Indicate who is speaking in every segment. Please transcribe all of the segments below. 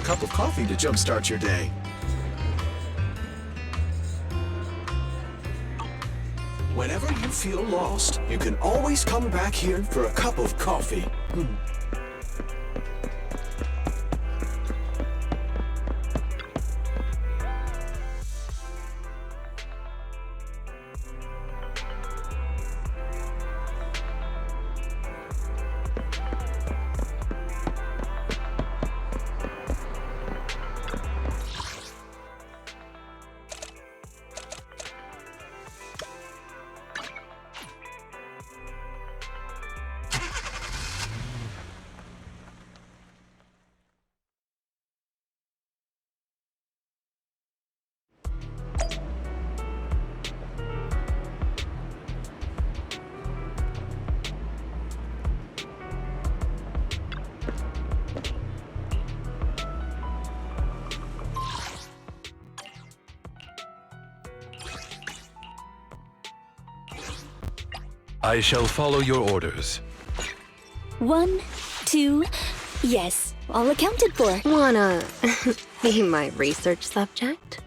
Speaker 1: cup of coffee to jumpstart your day. Whenever you feel lost, you can always come back here for a cup of coffee.
Speaker 2: I shall follow your orders.
Speaker 3: 1, 2, yes, all accounted for.
Speaker 4: Wanna be my research subject?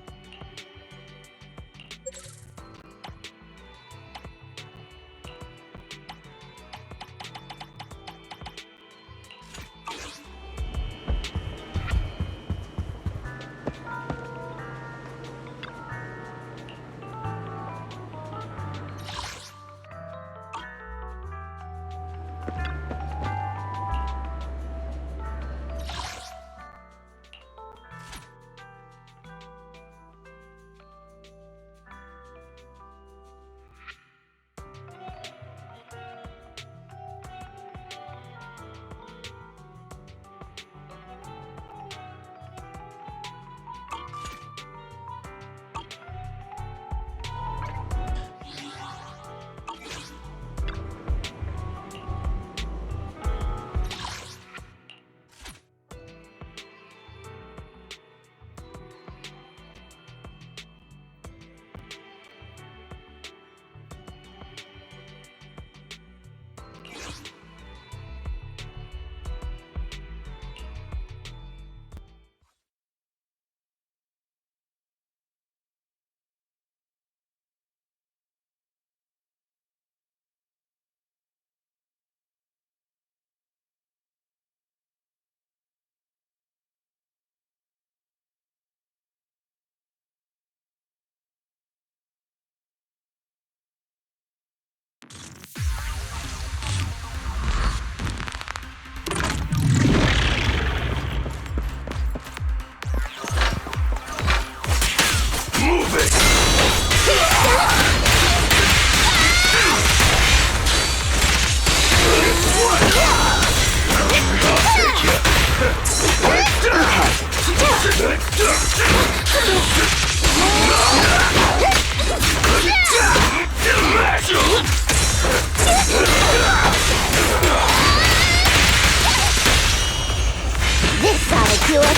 Speaker 3: This ought to do it.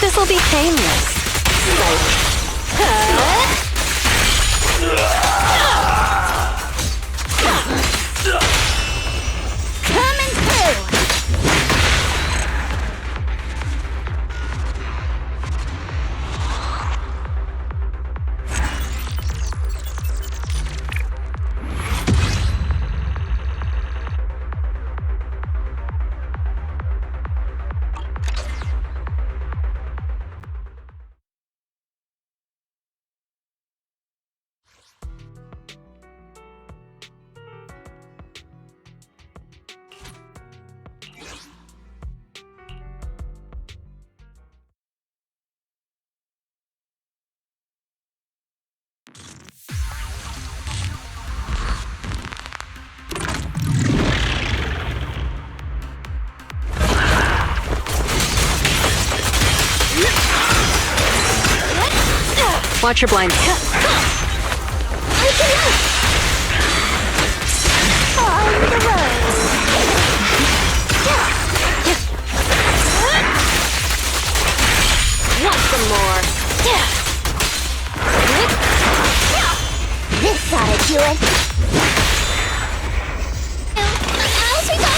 Speaker 4: This'll be painless.
Speaker 3: Coming through.
Speaker 4: Watch your blinds.
Speaker 3: On the road.
Speaker 4: Want some more?
Speaker 3: This ought to do it. How's we go?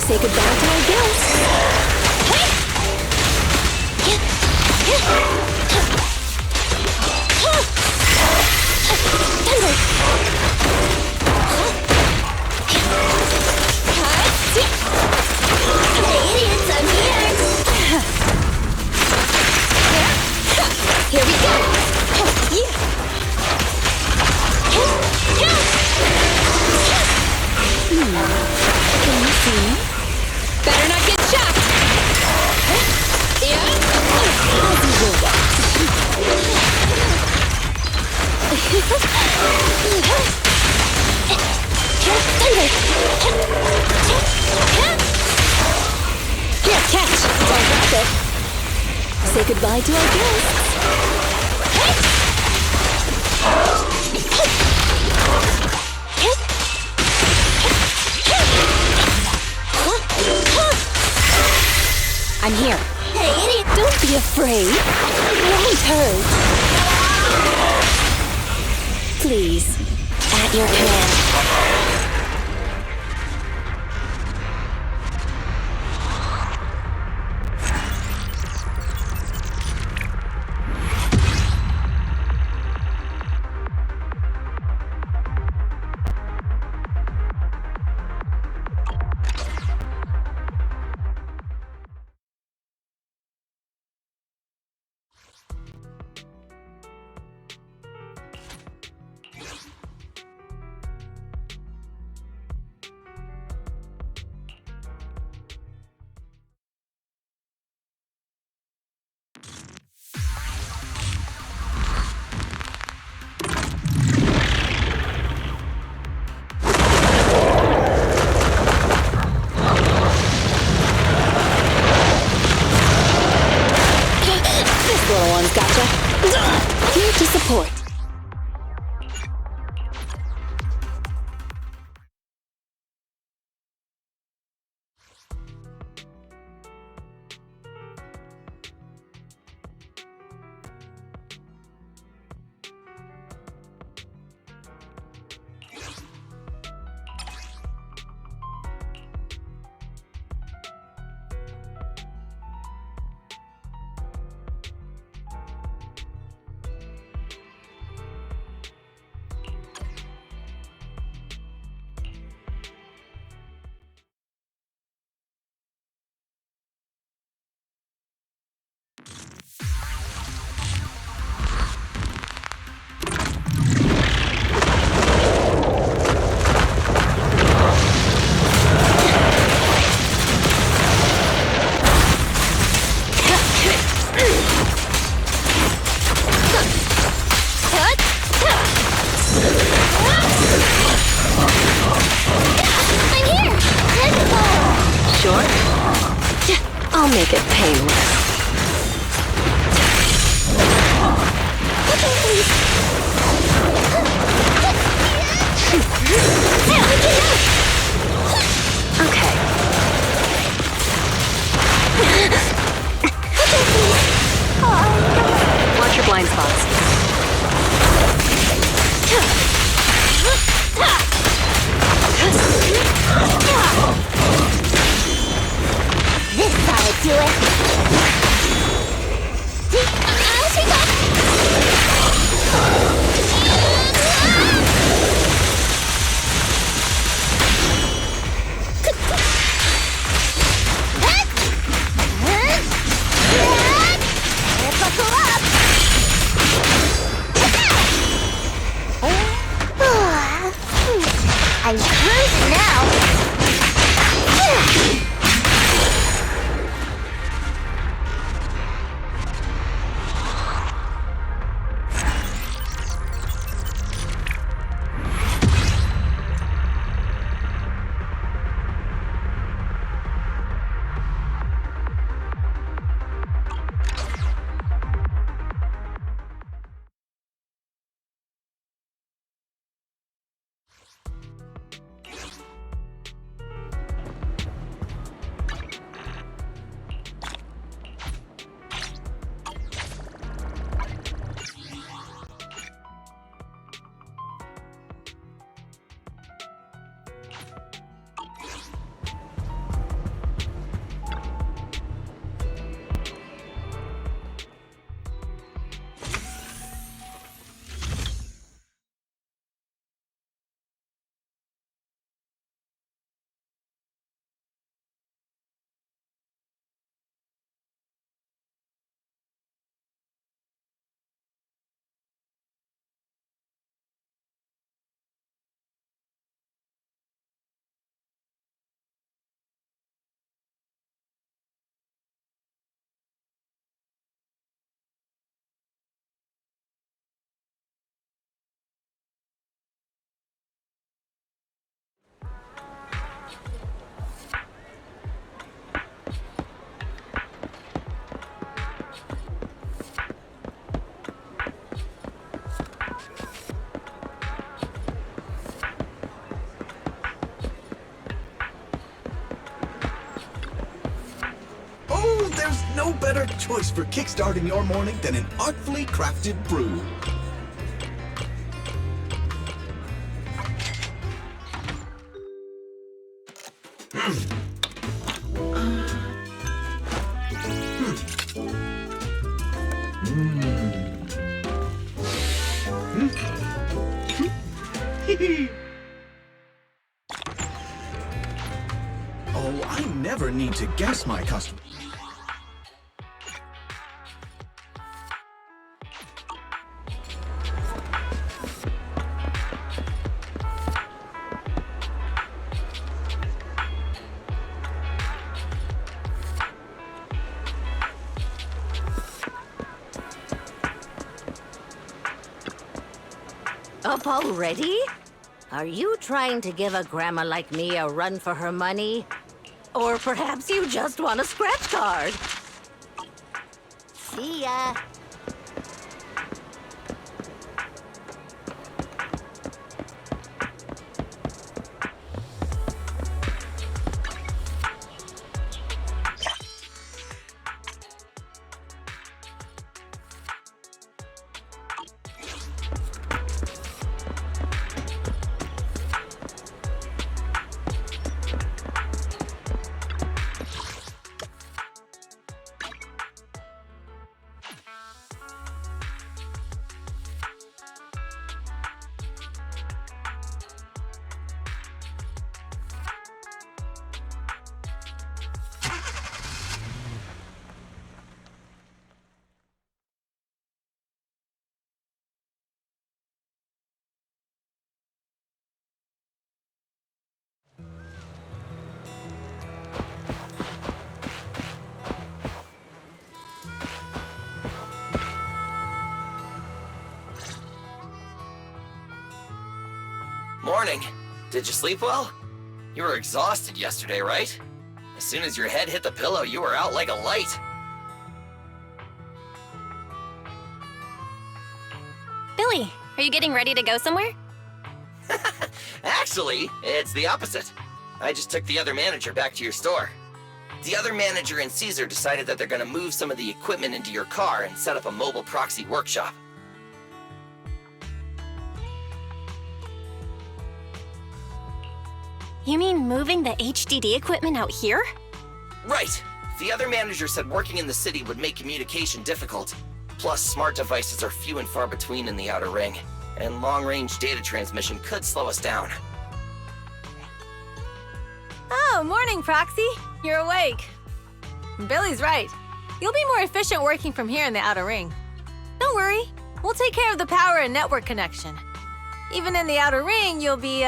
Speaker 4: Say goodbye to our guests. Thunder.
Speaker 3: Hey, idiots, I'm here!
Speaker 4: Here we go. Can you see? Better not get shocked. Yeah. As you will. Here, catch. Don't drop it. Say goodbye to our guests. I'm here.
Speaker 3: Hey, idiot!
Speaker 4: Don't be afraid. It won't hurt. Please, at your command. Little one's gotcha. Here to support. I'll make it painless. Okay. Watch your blind spots.
Speaker 3: This ought to do it. Buckle up. I'm cruising now.
Speaker 1: no better choice for kickstarting your morning than an artfully crafted brew. Oh, I never need to guess my customer.
Speaker 5: Up already? Are you trying to give a grandma like me a run for her money? Or perhaps you just want a scratch card?
Speaker 3: See ya.
Speaker 6: Morning. Did you sleep well? You were exhausted yesterday, right? As soon as your head hit the pillow, you were out like a light.
Speaker 4: Billy, are you getting ready to go somewhere?
Speaker 6: Actually, it's the opposite. I just took the other manager back to your store. The other manager and Caesar decided that they're gonna move some of the equipment into your car and set up a mobile proxy workshop.
Speaker 4: You mean moving the HDD equipment out here?
Speaker 6: Right. The other manager said working in the city would make communication difficult. Plus, smart devices are few and far between in the outer ring, and long-range data transmission could slow us down.
Speaker 7: Oh, morning, Proxy. You're awake. Billy's right. You'll be more efficient working from here in the outer ring. Don't worry. We'll take care of the power and network connection. Even in the outer ring, you'll be,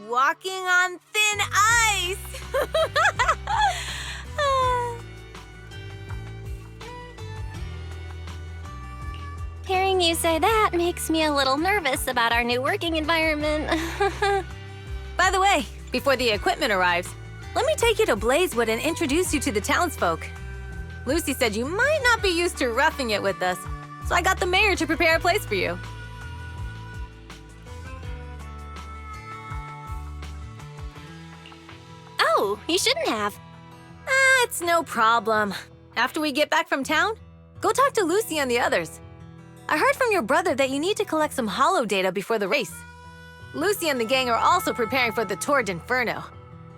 Speaker 7: walking on thin ice.
Speaker 4: Hearing you say that makes me a little nervous about our new working environment.
Speaker 7: By the way, before the equipment arrives, let me take you to Blazewood and introduce you to the townsfolk. Lucy said you might not be used to roughing it with us, so I got the mayor to prepare a place for you.
Speaker 4: Oh, you shouldn't have.
Speaker 7: It's no problem. After we get back from town, go talk to Lucy and the others. I heard from your brother that you need to collect some holo data before the race. Lucy and the gang are also preparing for the Tour d'Inferno.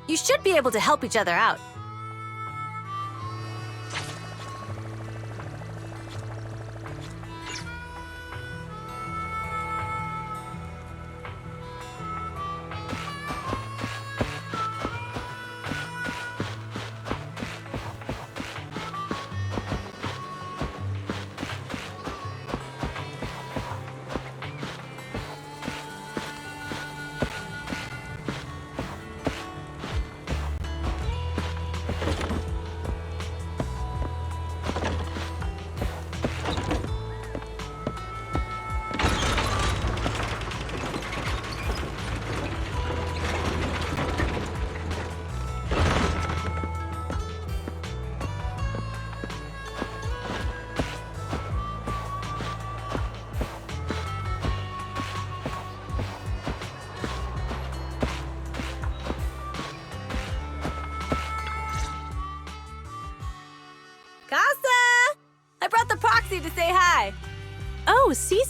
Speaker 7: You should be able to help each other out.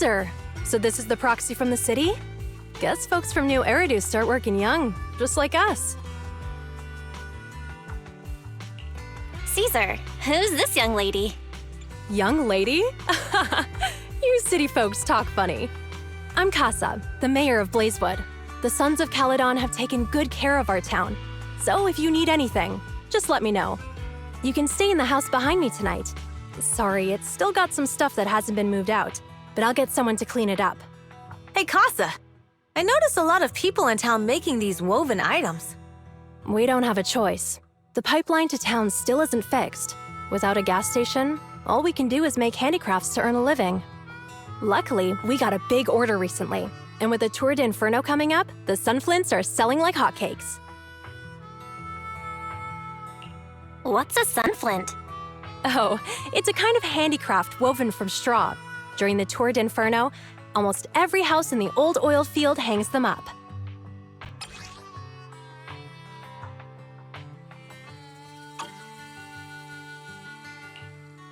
Speaker 7: Caesar! So this is the proxy from the city? Guess folks from New Eridu start working young, just like us.
Speaker 3: Caesar, who's this young lady?
Speaker 7: Young lady? You city folks talk funny. I'm Casa, the mayor of Blazewood. The Sons of Caledon have taken good care of our town. So if you need anything, just let me know. You can stay in the house behind me tonight. Sorry, it's still got some stuff that hasn't been moved out, but I'll get someone to clean it up. Hey, Casa! I noticed a lot of people in town making these woven items. We don't have a choice. The pipeline to town still isn't fixed. Without a gas station, all we can do is make handicrafts to earn a living. Luckily, we got a big order recently, and with the Tour d'Inferno coming up, the sunflints are selling like hotcakes.
Speaker 3: What's a sunflint?
Speaker 7: Oh, it's a kind of handicraft woven from straw. During the Tour d'Inferno, almost every house in the old oil field hangs them up.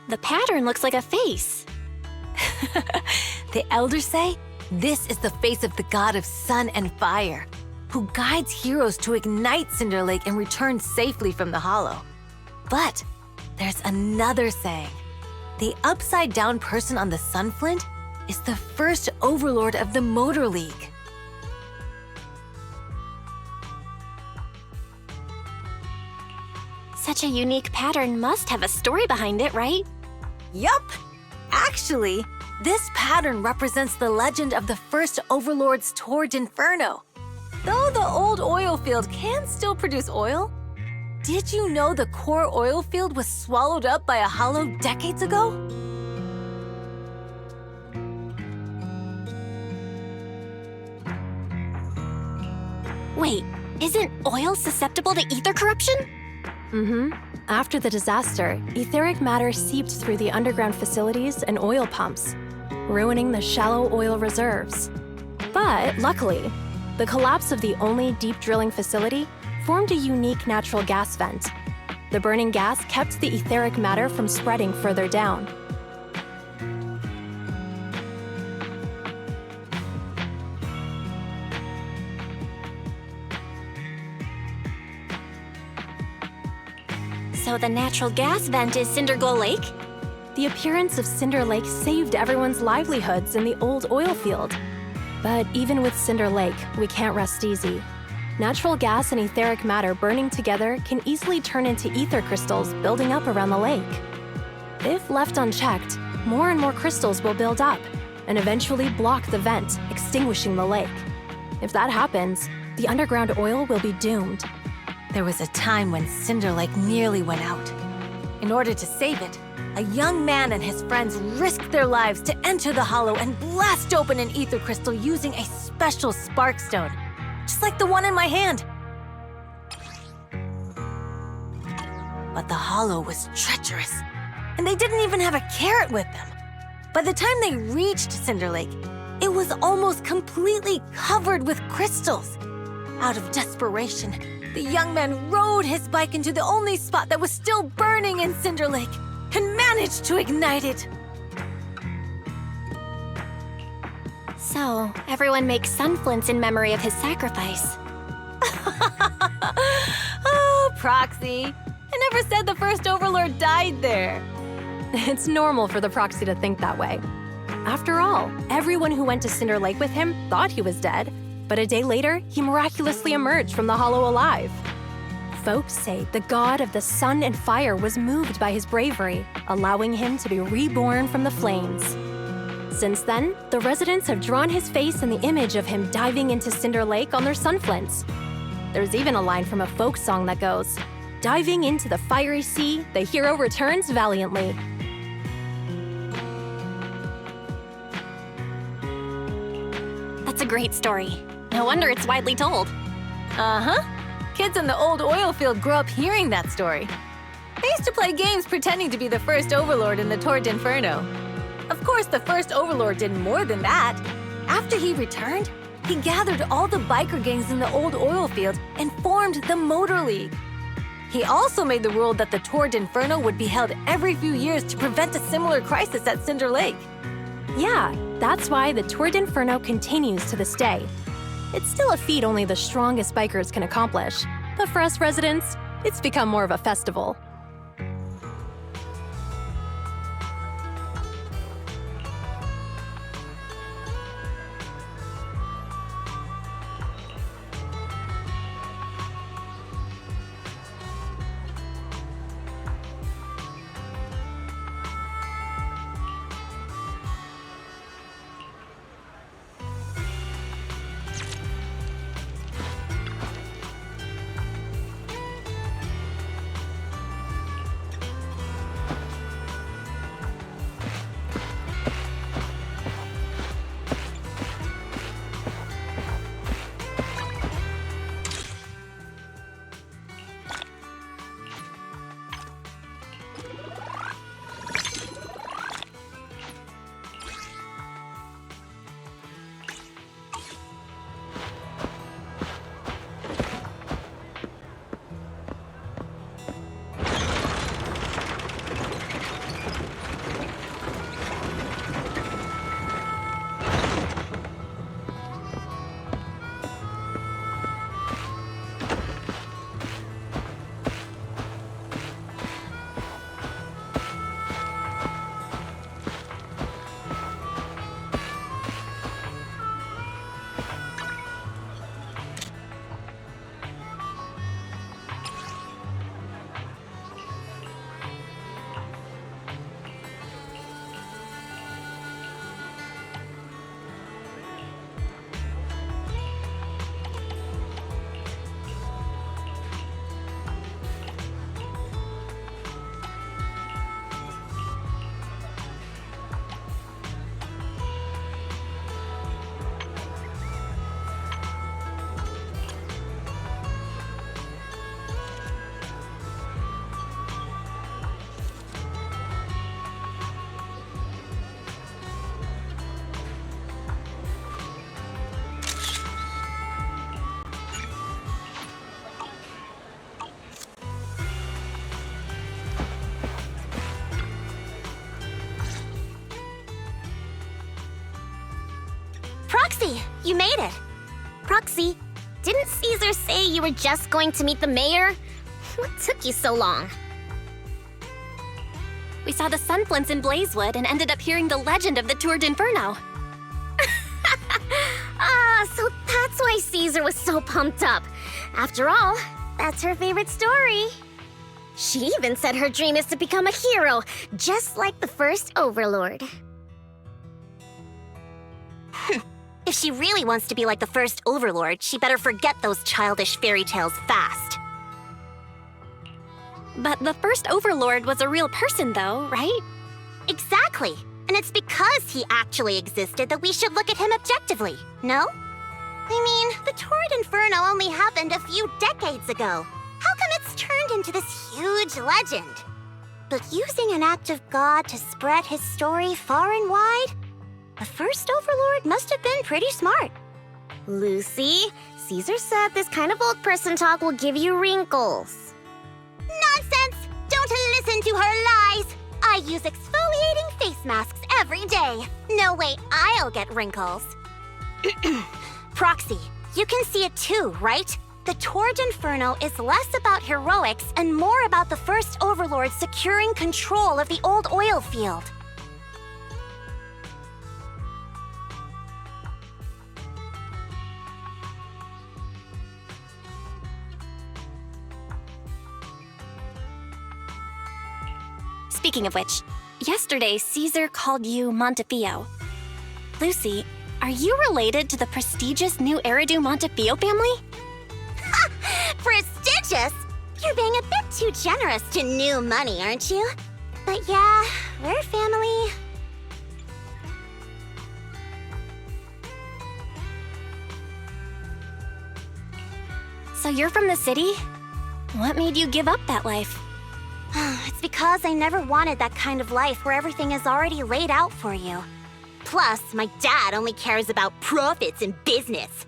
Speaker 3: The pattern looks like a face.
Speaker 7: The elders say this is the face of the god of sun and fire, who guides heroes to ignite Cinder Lake and return safely from the hollow. But there's another saying. The upside-down person on the sunflint is the first overlord of the Motor League.
Speaker 3: Such a unique pattern must have a story behind it, right?
Speaker 7: Yup! Actually, this pattern represents the legend of the first overlord's Tour d'Inferno. Though the old oil field can still produce oil, did you know the core oil field was swallowed up by a hollow decades ago?
Speaker 3: Wait, isn't oil susceptible to ether corruption?
Speaker 7: Mm-hmm. After the disaster, etheric matter seeped through the underground facilities and oil pumps, ruining the shallow oil reserves. But luckily, the collapse of the only deep drilling facility formed a unique natural gas vent. The burning gas kept the etheric matter from spreading further down.
Speaker 3: So the natural gas vent is Cinderglow Lake?
Speaker 7: The appearance of Cinder Lake saved everyone's livelihoods in the old oil field. But even with Cinder Lake, we can't rest easy. Natural gas and etheric matter burning together can easily turn into ether crystals building up around the lake. If left unchecked, more and more crystals will build up and eventually block the vent, extinguishing the lake. If that happens, the underground oil will be doomed. There was a time when Cinder Lake nearly went out. In order to save it, a young man and his friends risked their lives to enter the hollow and blast open an ether crystal using a special spark stone, just like the one in my hand. But the hollow was treacherous, and they didn't even have a carrot with them. By the time they reached Cinder Lake, it was almost completely covered with crystals. Out of desperation, the young man rode his bike into the only spot that was still burning in Cinder Lake and managed to ignite it.
Speaker 3: So, everyone makes sunflints in memory of his sacrifice.
Speaker 7: Oh, Proxy. I never said the first overlord died there. It's normal for the Proxy to think that way. After all, everyone who went to Cinder Lake with him thought he was dead, but a day later, he miraculously emerged from the hollow alive. Folks say the god of the sun and fire was moved by his bravery, allowing him to be reborn from the flames. Since then, the residents have drawn his face and the image of him diving into Cinder Lake on their sunflints. There's even a line from a folk song that goes, "Diving into the fiery sea, the hero returns valiantly."
Speaker 3: That's a great story. No wonder it's widely told.
Speaker 7: Uh-huh. Kids in the old oil field grew up hearing that story. They used to play games pretending to be the first overlord in the Tour d'Inferno. Of course, the first overlord did more than that. After he returned, he gathered all the biker gangs in the old oil field and formed the Motor League. He also made the rule that the Tour d'Inferno would be held every few years to prevent a similar crisis at Cinder Lake. Yeah,
Speaker 8: That's why the Tour d'Inferno continues to this day. It's still a feat only the strongest bikers can accomplish, but for us residents, it's become more of a festival.
Speaker 3: Proxy, you made it. Proxy, didn't Caesar say you were just going to meet the mayor? What took you so long? We saw the sunflints in Blazewood and ended up hearing the legend of the Tour d'Inferno. So that's why Caesar was so pumped up. After all, that's her favorite story. She even said her dream is to become a hero, just like the first Overlord. If she really wants to be like the first Overlord, she better forget those childish fairy tales fast. But the first Overlord was a real person, though, right? Exactly. And it's because he actually existed that we should look at him objectively, no? I mean, the Tour d'Inferno only happened a few decades ago. How come it's turned into this huge legend? But using an act of God to spread his story far and wide? The first Overlord must have been pretty smart. Lucy, Caesar said this kind of old person talk will give you wrinkles. Nonsense! Don't listen to her lies! I use exfoliating face masks every day. No way I'll get wrinkles. Proxy, you can see it too, right? The Tour d'Inferno is less about heroics and more about the first Overlord securing control of the old oil field. Speaking of which, yesterday Caesar called you Montefiore. Lucy, are you related to the prestigious new Eridu Montefiore family? Ha! Prestigious? You're being a bit too generous to new money, aren't you? But yeah, we're family. So you're from the city? What made you give up that life? It's because I never wanted that kind of life where everything is already laid out for you. Plus, my dad only cares about profits and business.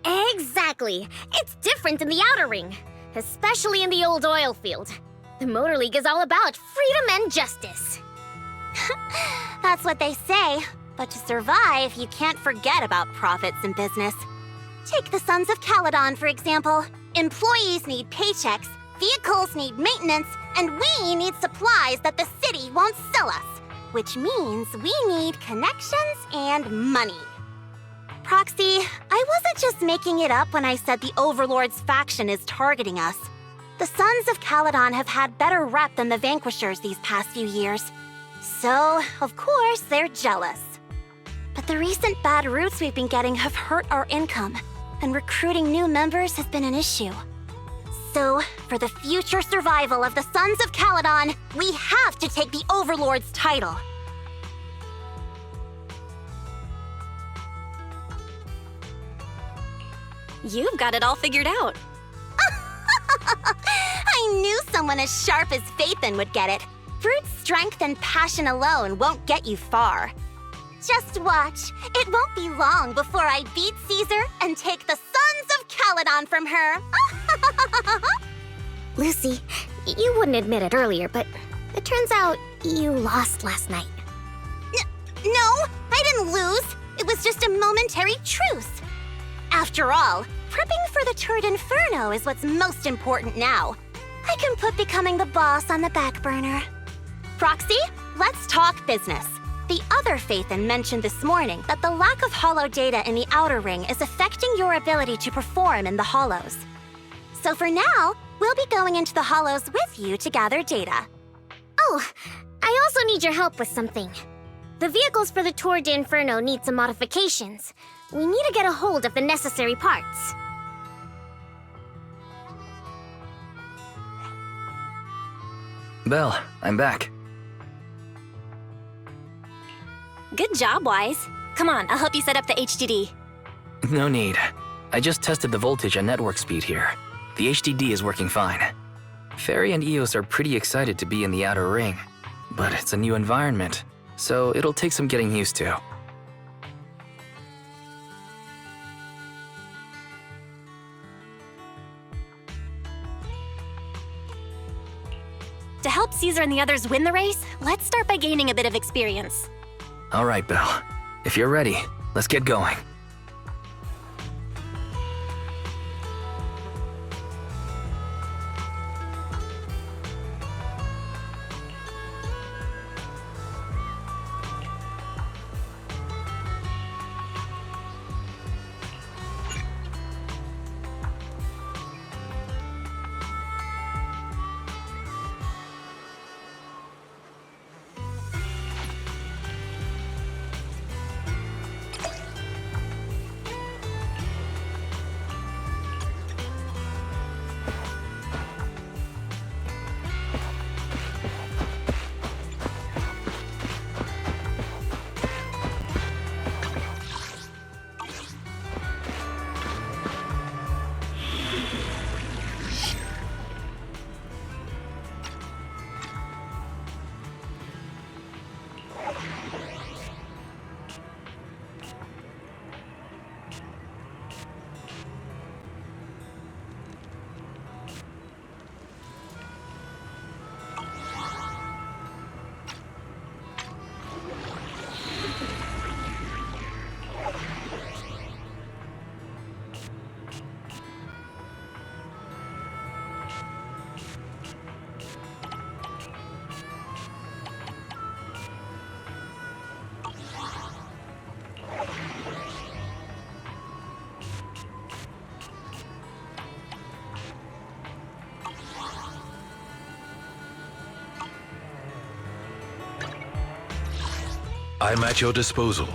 Speaker 3: Exactly. It's different in the Outer Ring, especially in the old oil field. The Motor League is all about freedom and justice. That's what they say, But to survive, you can't forget about profits in business. Take the Sons of Caledon, for example. Employees need paychecks, vehicles need maintenance, and we need supplies that the city won't sell us. Which means we need connections and money. Proxy, I wasn't just making it up when I said the Overlord's faction is targeting us. The Sons of Caledon have had better rep than the Vanquishers these past few years. So, of course, they're jealous. But the recent bad routes we've been getting have hurt our income, and recruiting new members has been an issue. So, for the future survival of the Sons of Caledon, we have to take the Overlord's title.
Speaker 8: You've got it all figured out.
Speaker 3: I knew someone as sharp as Phaethon would get it. Brute strength and passion alone won't get you far. Just watch. It won't be long before I beat Caesar and take the Sons of Caledon from her.
Speaker 9: Lucy, you wouldn't admit it earlier, but it turns out you lost last night.
Speaker 3: No, I didn't lose. It was just a momentary truce. After all, prepping for the Turd Inferno is what's most important now. I can put becoming the boss on the back burner. Proxy, let's talk business. The other Phaethon mentioned this morning that the lack of hollow data in the Outer Ring is affecting your ability to perform in the Hollows. So for now, we'll be going into the Hollows with you to gather data.
Speaker 9: Oh, I also need your help with something. The vehicles for the Tour d'Inferno need some modifications. We need to get a hold of the necessary parts.
Speaker 10: Belle, I'm back.
Speaker 8: Good job, Wise. Come on, I'll help you set up the HDD.
Speaker 10: No need. I just tested the voltage and network speed here. The HDD is working fine. Fairy and Eos are pretty excited to be in the Outer Ring, but it's a new environment, so it'll take some getting used to.
Speaker 8: To help Caesar and the others win the race, let's start by gaining a bit of experience.
Speaker 10: All right, Belle. If you're ready, let's get going.
Speaker 2: I'm at your disposal.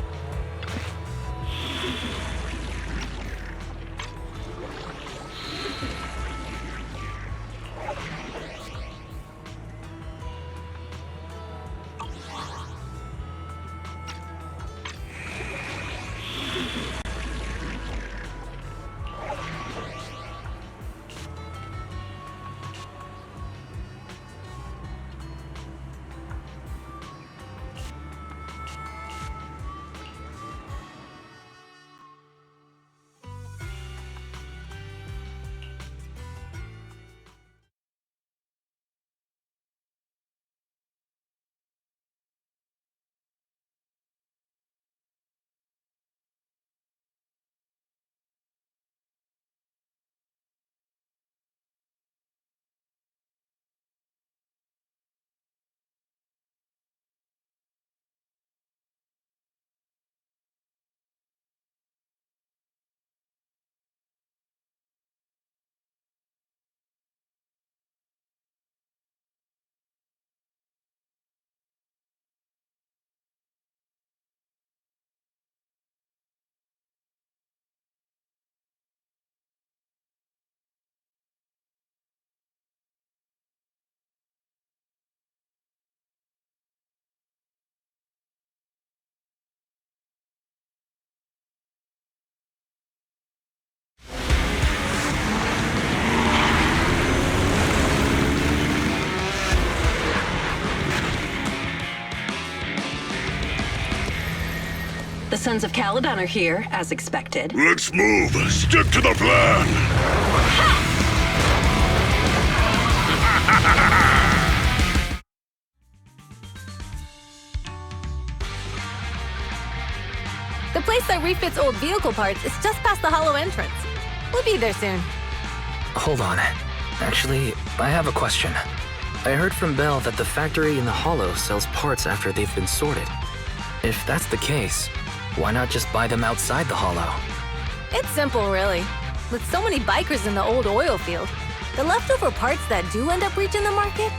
Speaker 4: The Sons of Caledon are here, as expected.
Speaker 11: Let's move. Stick to the plan.
Speaker 7: The place that refits old vehicle parts is just past the hollow entrance. We'll be there soon.
Speaker 10: Hold on. Actually, I have a question. I heard from Belle that the factory in the hollow sells parts after they've been sorted. If that's the case, why not just buy them outside the hollow?
Speaker 7: It's simple, really. With so many bikers in the old oil field, the leftover parts that do end up reaching the market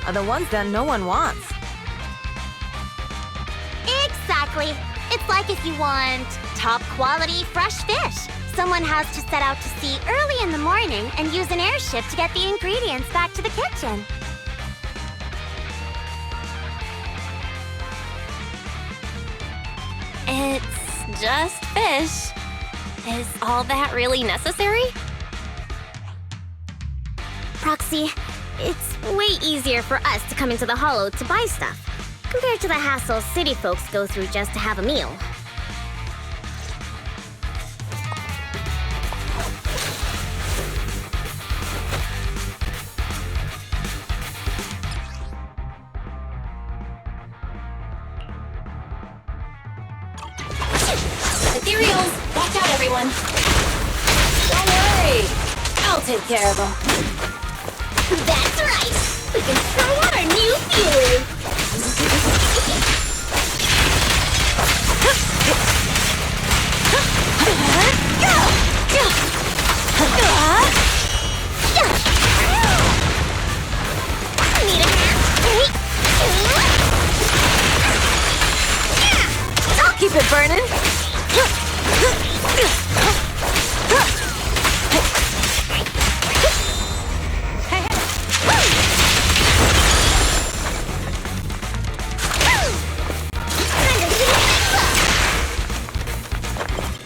Speaker 7: are the ones that no one wants.
Speaker 3: Exactly. It's like if you want top quality fresh fish. Someone has to set out to sea early in the morning and use an airship to get the ingredients back to the kitchen.
Speaker 8: It's just fish. Is all that really necessary?
Speaker 9: Proxy, it's way easier for us to come into the Hollow to buy stuff, compared to the hassle city folks go through just to have a meal.
Speaker 8: Ethereals! Watch out, everyone!
Speaker 7: Don't worry! I'll take care of them.
Speaker 9: That's right! We can try out our new fuel! Need a hand?
Speaker 7: I'll keep it burning!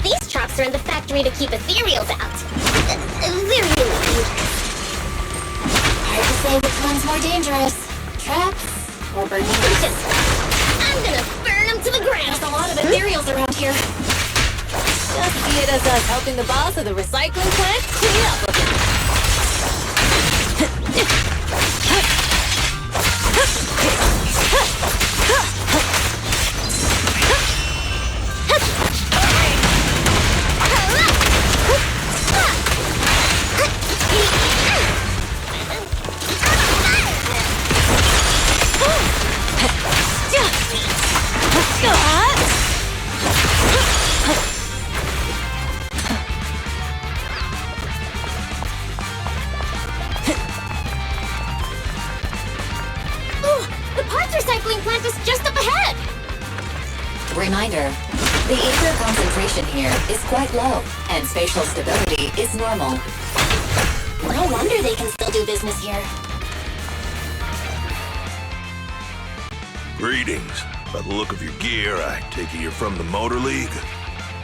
Speaker 9: These trucks are in the factory to keep ethereals out. They're really dangerous.
Speaker 8: Hard to say which one's more dangerous. Traps or burning?
Speaker 9: I'm gonna burn them to the ground!
Speaker 8: There's a lot of ethereals around here.
Speaker 7: Just see it as us helping the boss of the recycling plant clean up with it.
Speaker 4: Reminder, the ether concentration here is quite low, and spatial stability is normal.
Speaker 8: No wonder they can still do business here.
Speaker 11: Greetings. By the look of your gear, I take it you're from the Motor League.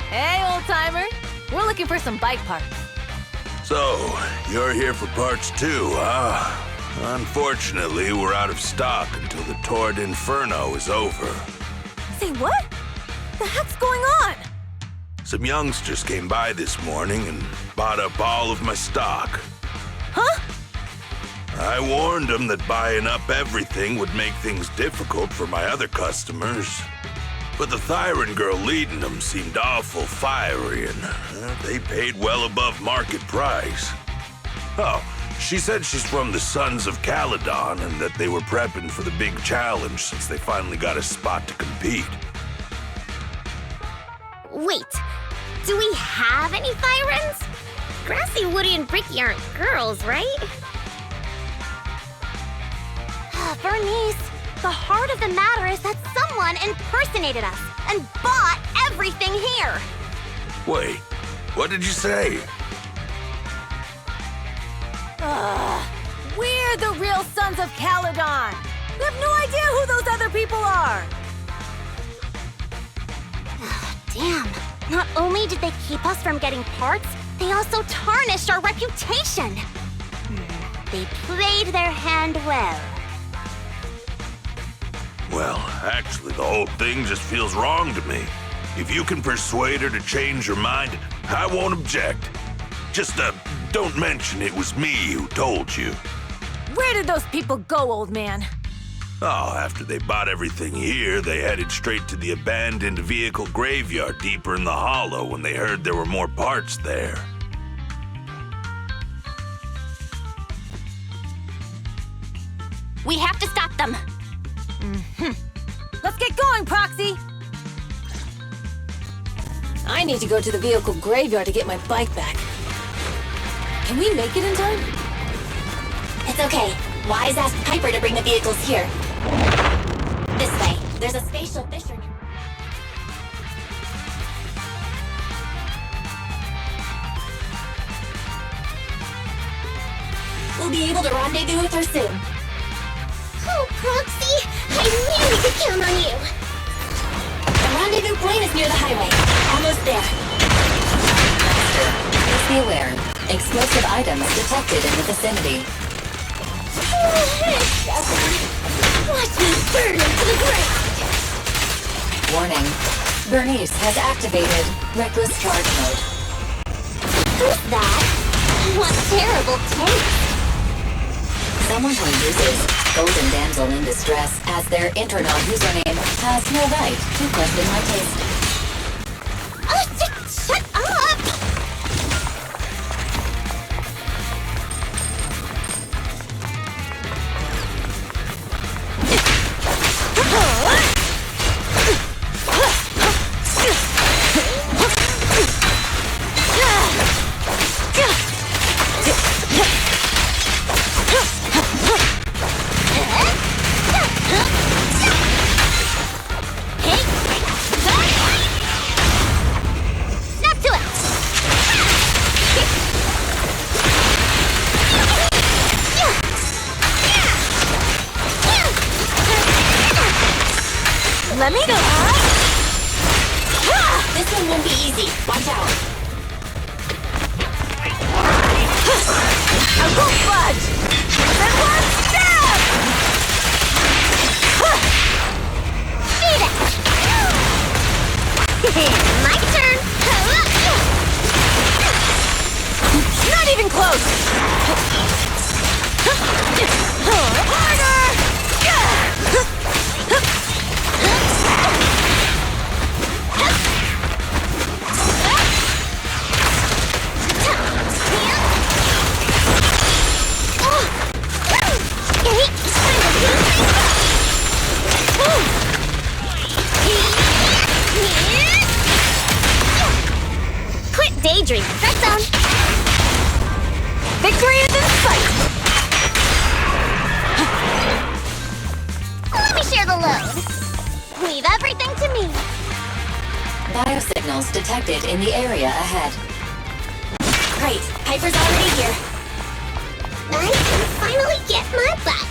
Speaker 7: Hey, old-timer. We're looking for some bike parts.
Speaker 11: So, you're here for parts too, huh? Unfortunately, we're out of stock until the Torrid Inferno is over.
Speaker 7: Say what? The heck's going on?
Speaker 11: Some youngsters came by this morning and bought up all of my stock.
Speaker 7: Huh?
Speaker 11: I warned them that buying up everything would make things difficult for my other customers. But the Thyron girl leading them seemed awful fiery, and they paid well above market price. Oh, she said she's from the Sons of Caledon and that they were prepping for the big challenge since they finally got a spot to compete.
Speaker 9: Wait, do we have any Thyrans? Grassy, Woody, and Bricky aren't girls, right?
Speaker 3: Bernice, the heart of the matter is that someone impersonated us and bought everything here.
Speaker 11: Wait, what did you say?
Speaker 7: We're the real Sons of Caledon. We have no idea who those other people are.
Speaker 3: Damn. Not only did they keep us from getting parts, they also tarnished our reputation. They played their hand well.
Speaker 11: Well, actually, the whole thing just feels wrong to me. If you can persuade her to change her mind, I won't object. Just, don't mention it was me who told you.
Speaker 7: Where did those people go, old man?
Speaker 11: Oh, after they bought everything here, they headed straight to the abandoned vehicle graveyard deeper in the hollow when they heard there were more parts there.
Speaker 3: We have to stop them.
Speaker 7: Let's get going, Proxy! I need to go to the vehicle graveyard to get my bike back. Can we make it in time?
Speaker 4: It's okay. Wise asked Piper to bring the vehicles here. This way. There's a spatial fissure. We'll be able to rendezvous with her soon.
Speaker 9: Oh, Proxy! I knew we could count on you!
Speaker 4: The rendezvous point is near the highway. Almost there. Please be aware. Explosive items detected in the vicinity.
Speaker 9: Watch me burn into the ground!
Speaker 4: Warning. Bernice has activated reckless charge mode.
Speaker 9: Who's that? What terrible taste!
Speaker 4: Someone who uses Golden Damsel in Distress as their internal username has no right to question my taste.
Speaker 9: Shut up!
Speaker 7: Let me go!
Speaker 4: This one won't be easy. Watch out.
Speaker 7: I won't budge! Then one step!
Speaker 9: Beat it! My turn!
Speaker 7: Not even close! Harder!
Speaker 9: Quit daydreaming. That's on.
Speaker 7: Victory is in sight!
Speaker 9: Let me share the load. Leave everything to me.
Speaker 4: Biosignals detected in the area ahead. Great. Piper's already here.
Speaker 9: I can finally get my butt.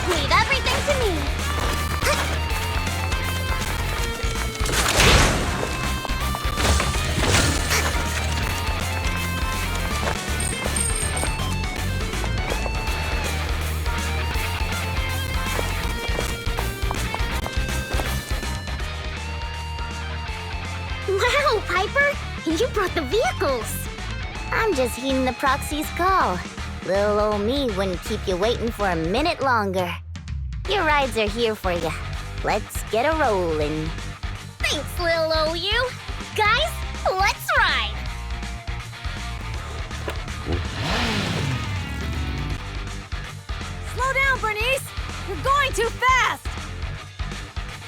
Speaker 9: Leave everything to me. Wow, Piper! You brought the vehicles! I'm just heeding the proxy's call. Little old me wouldn't keep you waiting for a minute longer. Your rides are here for you. Let's get a rollin'. Thanks, little old you. Guys, let's ride!
Speaker 7: Slow down, Bernice! You're going too fast!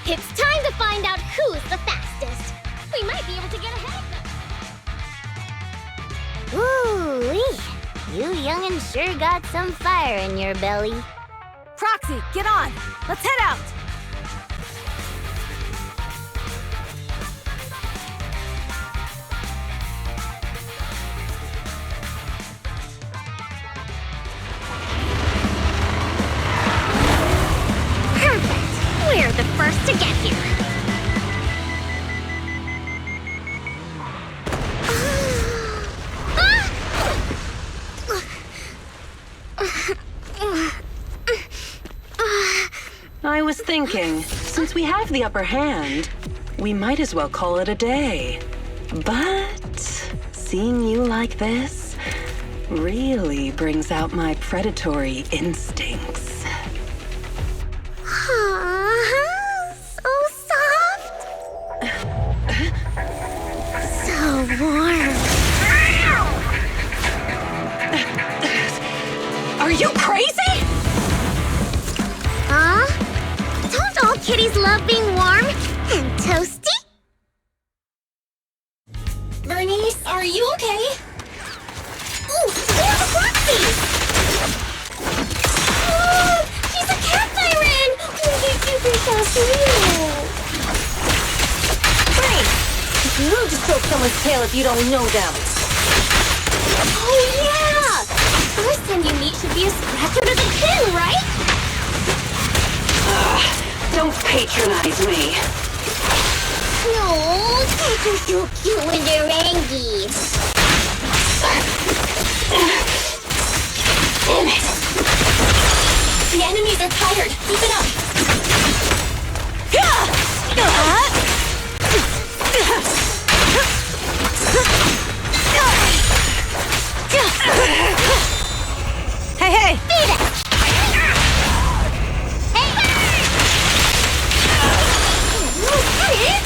Speaker 9: It's time to find out who's the fastest. We might be able to get ahead of them. Ooh-wee. You young'uns sure got some fire in your belly.
Speaker 7: Proxy, get on! Let's head out!
Speaker 9: Perfect. We're the first to get here.
Speaker 12: thinking, since we have the upper hand, we might as well call it a day. But seeing you like this really brings out my predatory instincts.
Speaker 9: So soft. So warm.
Speaker 12: Are you crazy?
Speaker 9: Huh? Don't all kitties love being warm and toasty? Bernice, are you okay? Ooh, there's a Foxy! Oh, she's a cat siren! So sweet!
Speaker 7: Great! It's rude to stroke someone's tail if you don't know them.
Speaker 9: Oh, yeah! First time you meet should be a scratch under the chin, right?
Speaker 12: Don't patronize me.
Speaker 9: No, cats are so cute when they're angry. Damn it! The enemies are tired. Keep it up.
Speaker 7: Hey, hey!
Speaker 9: Beat it! Hey! Hey!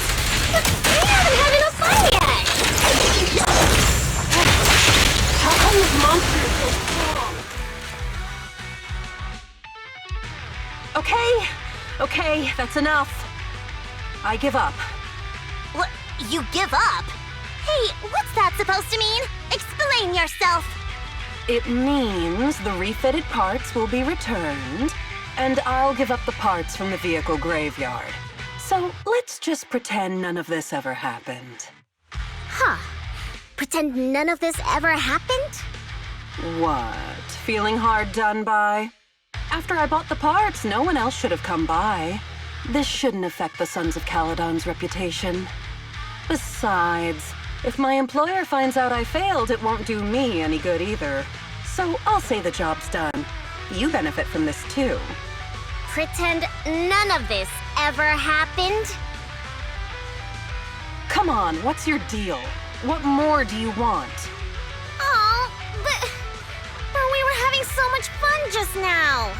Speaker 9: We haven't had enough fun yet!
Speaker 12: How come this monster is so strong? Okay, that's enough. I give up.
Speaker 3: What? You give up? Hey, what's that supposed to mean? Explain yourself.
Speaker 12: It means the refitted parts will be returned, and I'll give up the parts from the vehicle graveyard. So let's just pretend none of this ever happened.
Speaker 9: Huh. Pretend none of this ever happened?
Speaker 12: What? Feeling hard done by? After I bought the parts, no one else should have come by. This shouldn't affect the Sons of Caledon's reputation. Besides, if my employer finds out I failed, it won't do me any good either. So I'll say the job's done. You benefit from this too.
Speaker 9: Pretend none of this ever happened?
Speaker 12: Come on, what's your deal? What more do you want?
Speaker 9: Oh, but we were having so much fun just now.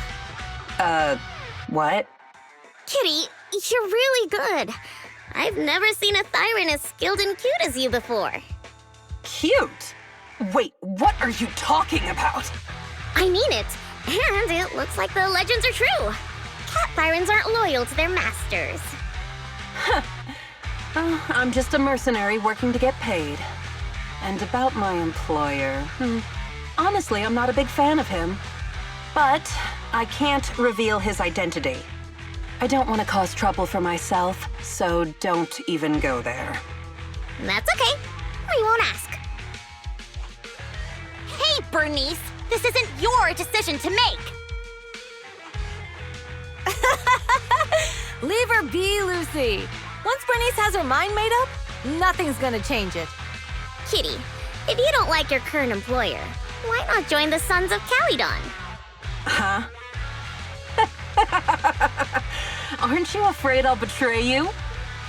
Speaker 12: What?
Speaker 9: Kitty, you're really good. I've never seen a Thyran as skilled and cute as you before.
Speaker 12: Cute? Wait, what are you talking about?
Speaker 9: I mean it, and it looks like the legends are true. Cat Thyrans aren't loyal to their masters.
Speaker 12: I'm just a mercenary working to get paid. And about my employer, honestly, I'm not a big fan of him. But I can't reveal his identity. I don't want to cause trouble for myself, so don't even go there.
Speaker 9: That's okay. We won't ask.
Speaker 3: Hey, Bernice, this isn't your decision to make.
Speaker 7: Leave her be, Lucy. Once Bernice has her mind made up, nothing's gonna change it.
Speaker 9: Kitty, if you don't like your current employer, why not join the Sons of Caledon?
Speaker 12: Huh? Aren't you afraid I'll betray you?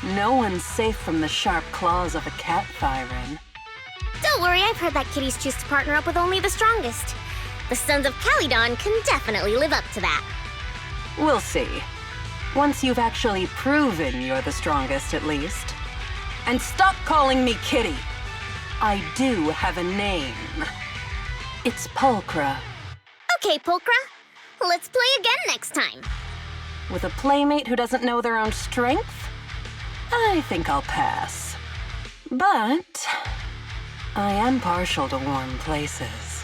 Speaker 12: No one's safe from the sharp claws of a cat Thyran.
Speaker 9: Don't worry, I've heard that kitties choose to partner up with only the strongest. The Sons of Caledon can definitely live up to that.
Speaker 12: We'll see. Once you've actually proven you're the strongest, at least. And stop calling me Kitty. I do have a name. It's Pulchra.
Speaker 9: Okay, Pulchra. Let's play again next time.
Speaker 12: With a playmate who doesn't know their own strength? I think I'll pass. But I am partial to warm places.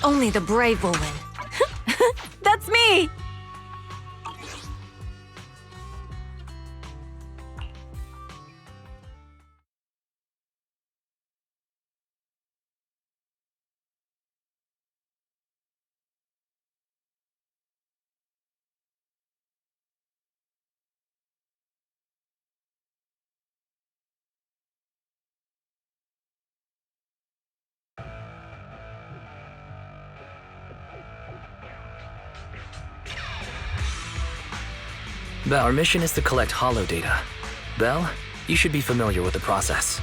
Speaker 7: Only the brave will win. That's me!
Speaker 10: Our mission is to collect holo data. Belle, you should be familiar with the process.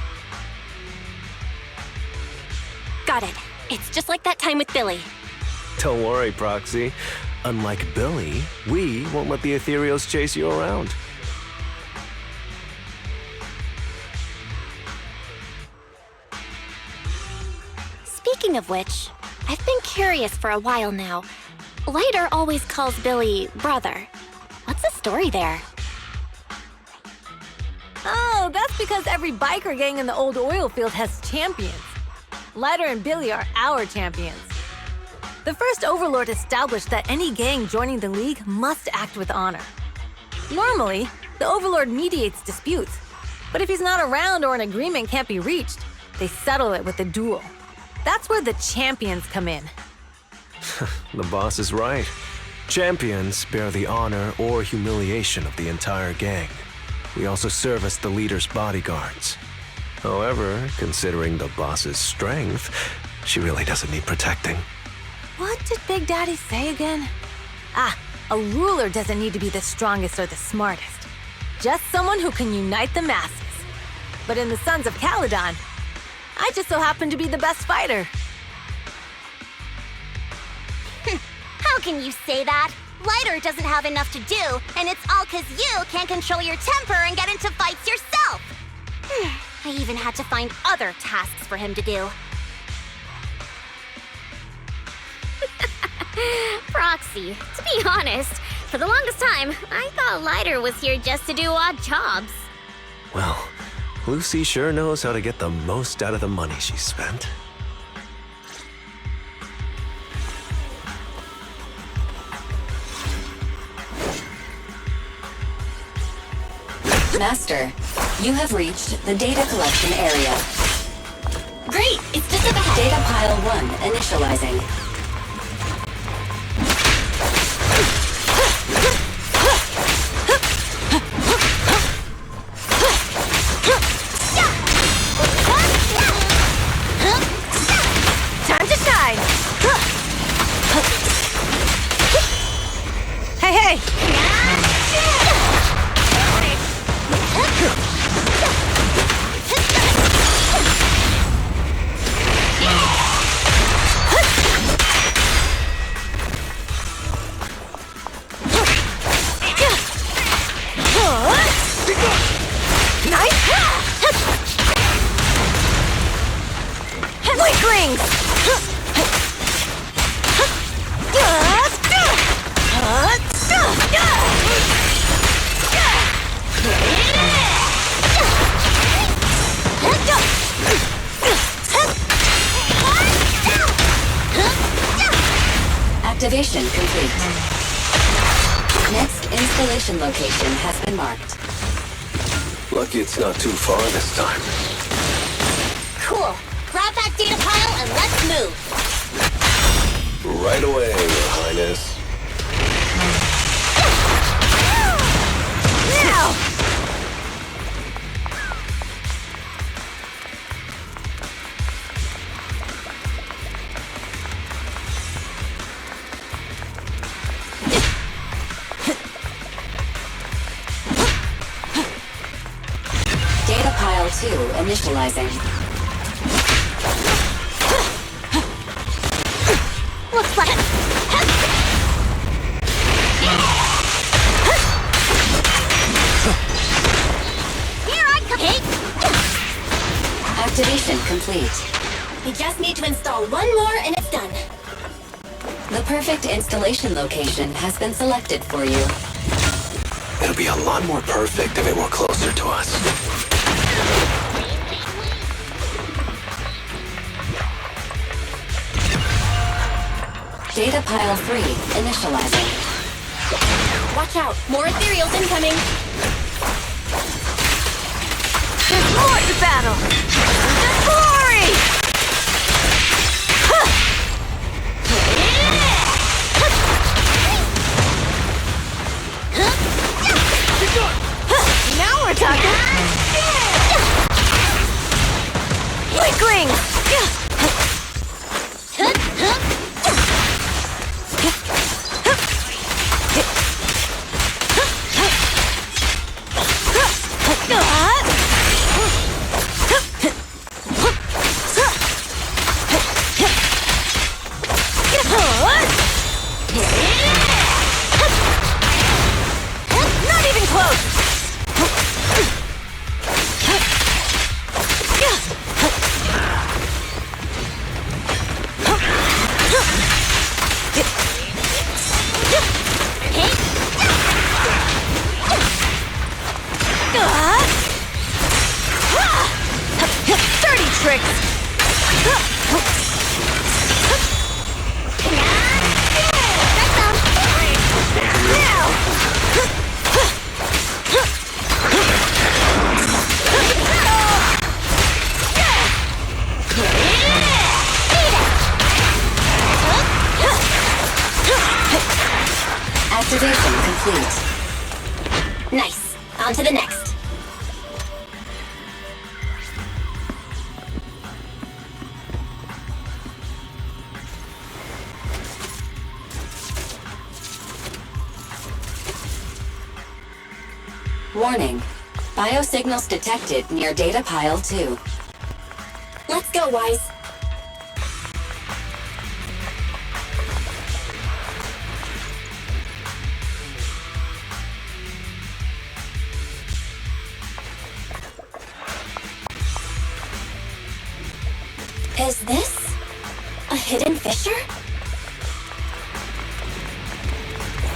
Speaker 8: Got it. It's just like that time with Billy.
Speaker 13: Don't worry, Proxy. Unlike Billy, we won't let the Ethereals chase you around.
Speaker 8: Speaking of which, I've been curious for a while now. Lighter always calls Billy brother. What's the story there?
Speaker 7: Oh, that's because every biker gang in the old oil field has champions. Lighter and Billy are our champions. The first Overlord established that any gang joining the League must act with honor. Normally, the Overlord mediates disputes, but if he's not around or an agreement can't be reached, they settle it with a duel. That's where the champions come in.
Speaker 13: The boss is right. Champions bear the honor or humiliation of the entire gang. We also serve as the leader's bodyguards. However, considering the boss's strength, she really doesn't need protecting.
Speaker 7: What did Big Daddy say again? Ah, a ruler doesn't need to be the strongest or the smartest. Just someone who can unite the masses. But in the Sons of Caledon, I just so happen to be the best fighter.
Speaker 3: How can you say that? Lighter doesn't have enough to do, and it's all 'cause you can't control your temper and get into fights yourself. I even had to find other tasks for him to do.
Speaker 9: Proxy, to be honest, for the longest time, I thought Lighter was here just to do odd jobs.
Speaker 13: Well, Lucy sure knows how to get the most out of the money she spent.
Speaker 4: Master, you have reached the data collection area.
Speaker 3: Great! It's just up ahead.
Speaker 4: Data pile 1 initializing.
Speaker 7: Time to shine! Hey, hey! Weaklings!
Speaker 4: Activation complete. Next installation location has been marked.
Speaker 13: Lucky it's not too far this time.
Speaker 3: Cool. Grab that data pile and let's move.
Speaker 13: Right away, Your Highness.
Speaker 7: Now!
Speaker 4: Data pile 2 initializing.
Speaker 3: Looks like here I come. Hey.
Speaker 4: Activation complete.
Speaker 3: We just need to install one more and it's done.
Speaker 4: The perfect installation location has been selected for you.
Speaker 13: It'll be a lot more perfect if it were closer to us.
Speaker 4: Data pile 3 initializing.
Speaker 14: Watch out! More ethereals incoming!
Speaker 7: There's more to battle! There's glory! Now we're talking! Weakling! Not even close! Dirty tricks!
Speaker 4: Activation complete.
Speaker 14: Nice! On to the next.
Speaker 4: Warning. Biosignals detected near data pile 2.
Speaker 14: Let's go, Wise. Is this a hidden fissure?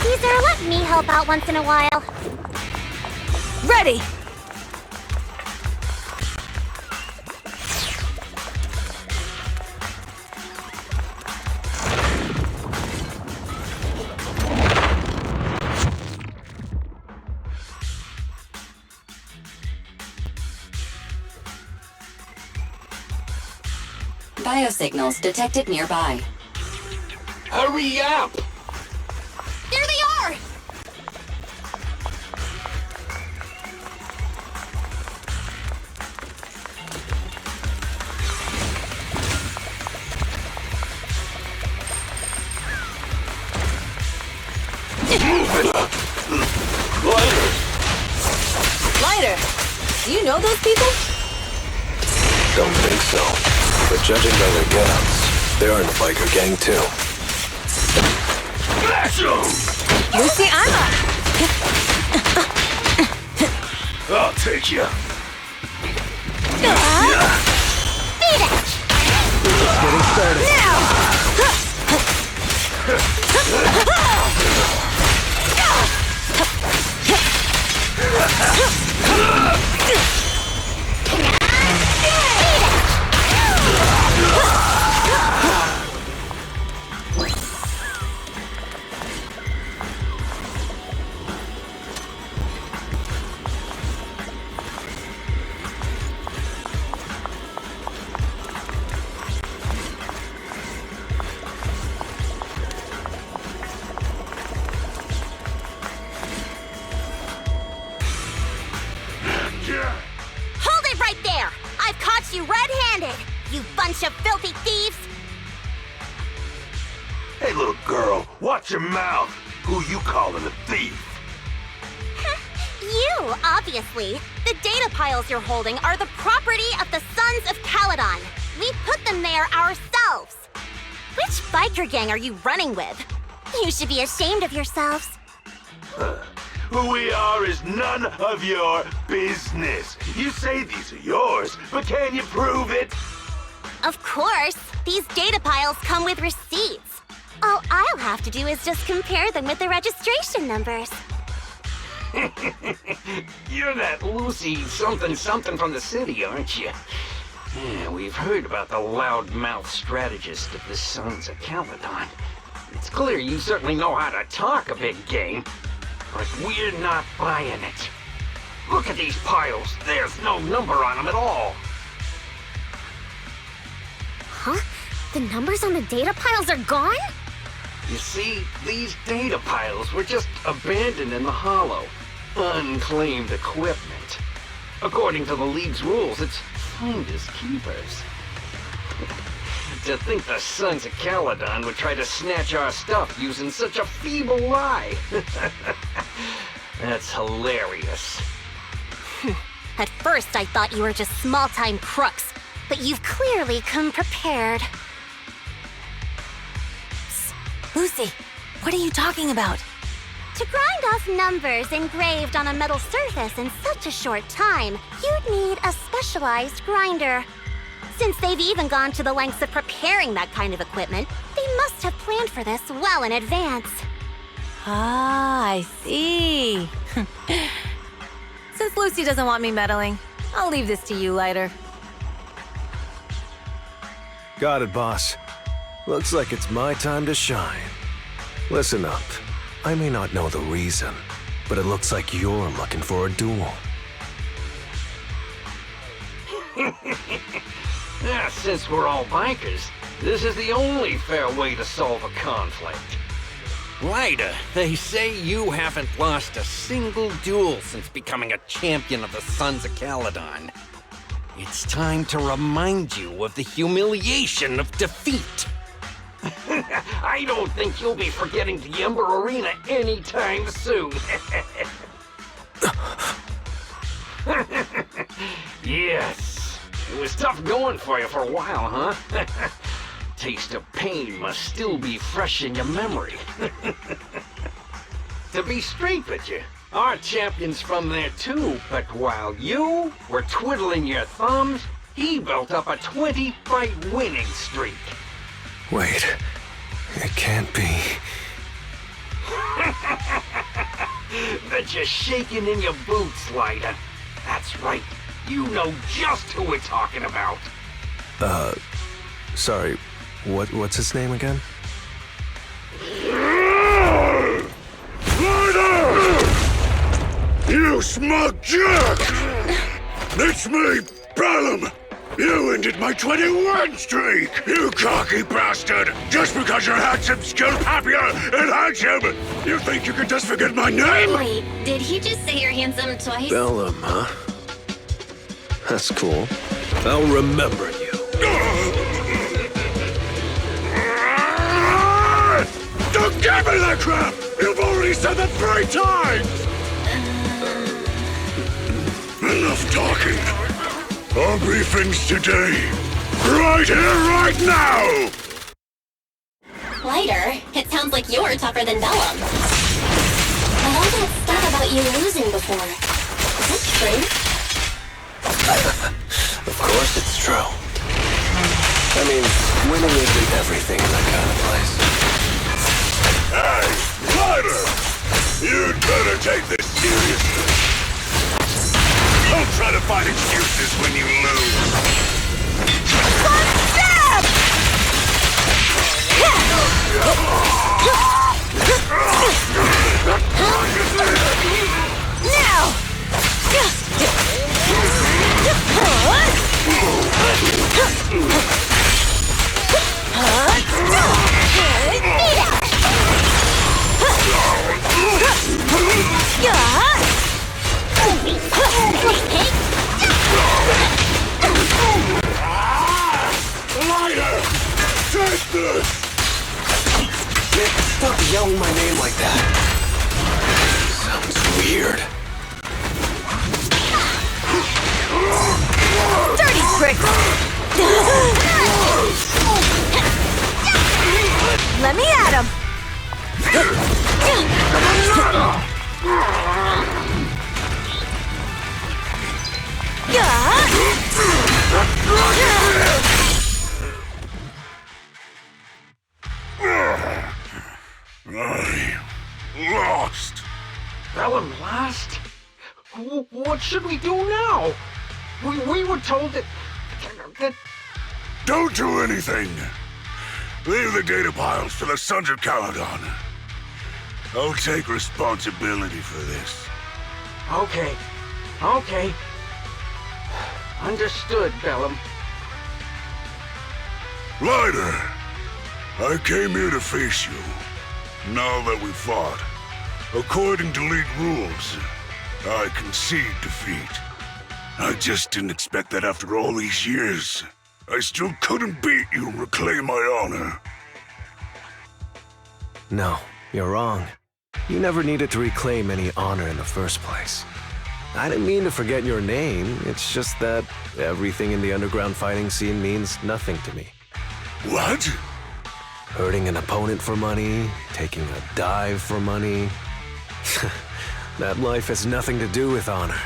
Speaker 3: Caesar, let me help out once in a while.
Speaker 7: Ready!
Speaker 4: Biosignals detected nearby.
Speaker 11: Hurry up!
Speaker 14: There they are!
Speaker 7: Lighter! Do you know those people?
Speaker 13: Don't think so. But judging by their get-ups, they're in the biker gang too.
Speaker 11: Smash 'em!
Speaker 7: Lucy, I'm up!
Speaker 11: I'll take you.
Speaker 3: Beat it!
Speaker 13: Getting started.
Speaker 3: Hold it right there! I've caught you red-handed, you bunch of filthy thieves!
Speaker 11: Hey, little girl, watch your mouth. Who you calling a thief?
Speaker 3: You, obviously. The data piles you're holding are the property of the Sons of Caledon. We put them there ourselves. Which biker gang are you running with? You should be ashamed of yourselves.
Speaker 11: Who we are is none of your business. You say these are yours, but can you prove it?
Speaker 3: Of course. These data piles come with receipts. All I'll have to do is just compare them with the registration numbers.
Speaker 15: You're that Lucy something from the city, aren't you? Yeah, we've heard about the loudmouth strategist of the Sons of Caledon. It's clear you certainly know how to talk a big game, but we're not buying it. Look at these piles. There's no number on them at all.
Speaker 9: Huh? The numbers on the data piles are gone?
Speaker 15: You see, these data piles were just abandoned in the hollow. Unclaimed equipment. According to the League's rules, it's finders keepers. To think the Sons of Caledon would try to snatch our stuff using such a feeble lie. That's hilarious.
Speaker 3: At first, I thought you were just small-time crooks, but you've clearly come prepared.
Speaker 7: Lucy, what are you talking about?
Speaker 3: To grind off numbers engraved on a metal surface in such a short time, you'd need a specialized grinder. Since they've even gone to the lengths of preparing that kind of equipment, they must have planned for this well in advance.
Speaker 7: Ah, I see. Since Lucy doesn't want me meddling, I'll leave this to you, Lighter.
Speaker 13: Got it, boss. Looks like it's my time to shine. Listen up. I may not know the reason, but it looks like you're looking for a duel.
Speaker 15: Since we're all bikers, this is the only fair way to solve a conflict.
Speaker 16: Lighter, they say you haven't lost a single duel since becoming a champion of the Sons of Caledon. It's time to remind you of the humiliation of defeat.
Speaker 15: I don't think you'll be forgetting the Ember Arena anytime soon. Yes, it was tough going for you for a while, huh? Taste of pain must still be fresh in your memory. To be straight with you, our champion's from there too, but while you were twiddling your thumbs, he built up a 20-fight winning streak.
Speaker 13: Wait, it can't be.
Speaker 15: Bet you're shaking in your boots, Lighter. That's right, you know just who we're talking about.
Speaker 13: Sorry, what's his name again?
Speaker 11: Lighter! You smug jerk! It's me, Bellum! You ended my 21 streak, you cocky bastard! Just because you're handsome, skilled, happier, and handsome! You think you can just forget my name?
Speaker 14: Wait, did he just say you're handsome twice?
Speaker 13: Bellum, huh? That's cool. I'll remember you.
Speaker 11: Don't give me that crap! You've already said that 3 times! Enough talking. Our briefings today. Right here, right now!
Speaker 14: Lighter, it sounds like you're tougher than Bellum. But all that stuff about you losing before, is that true?
Speaker 13: Of course it's true. I mean, winning isn't everything in that kind of place.
Speaker 11: Hey, Lighter! You'd better take this seriously. Don't try to find excuses when you lose.
Speaker 7: Stop! Now!
Speaker 11: Lighter! Take this!
Speaker 13: Nick, stop yelling my name like that. Sounds weird.
Speaker 7: Dirty tricks! Let me at him!
Speaker 11: I lost.
Speaker 15: Bellum lost? What should we do now? We were told that...
Speaker 11: Don't do anything. Leave the data piles to the Sons of Caledon. I'll take responsibility for this.
Speaker 15: Okay. Okay. Understood, Bellum.
Speaker 11: Lighter, I came here to face you. Now that we fought, according to League rules, I concede defeat. I just didn't expect that after all these years, I still couldn't beat you and reclaim my honor.
Speaker 13: No, you're wrong. You never needed to reclaim any honor in the first place. I didn't mean to forget your name, it's just that everything in the underground fighting scene means nothing to me.
Speaker 11: What?
Speaker 13: Hurting an opponent for money, taking a dive for money. That life has nothing to do with honor.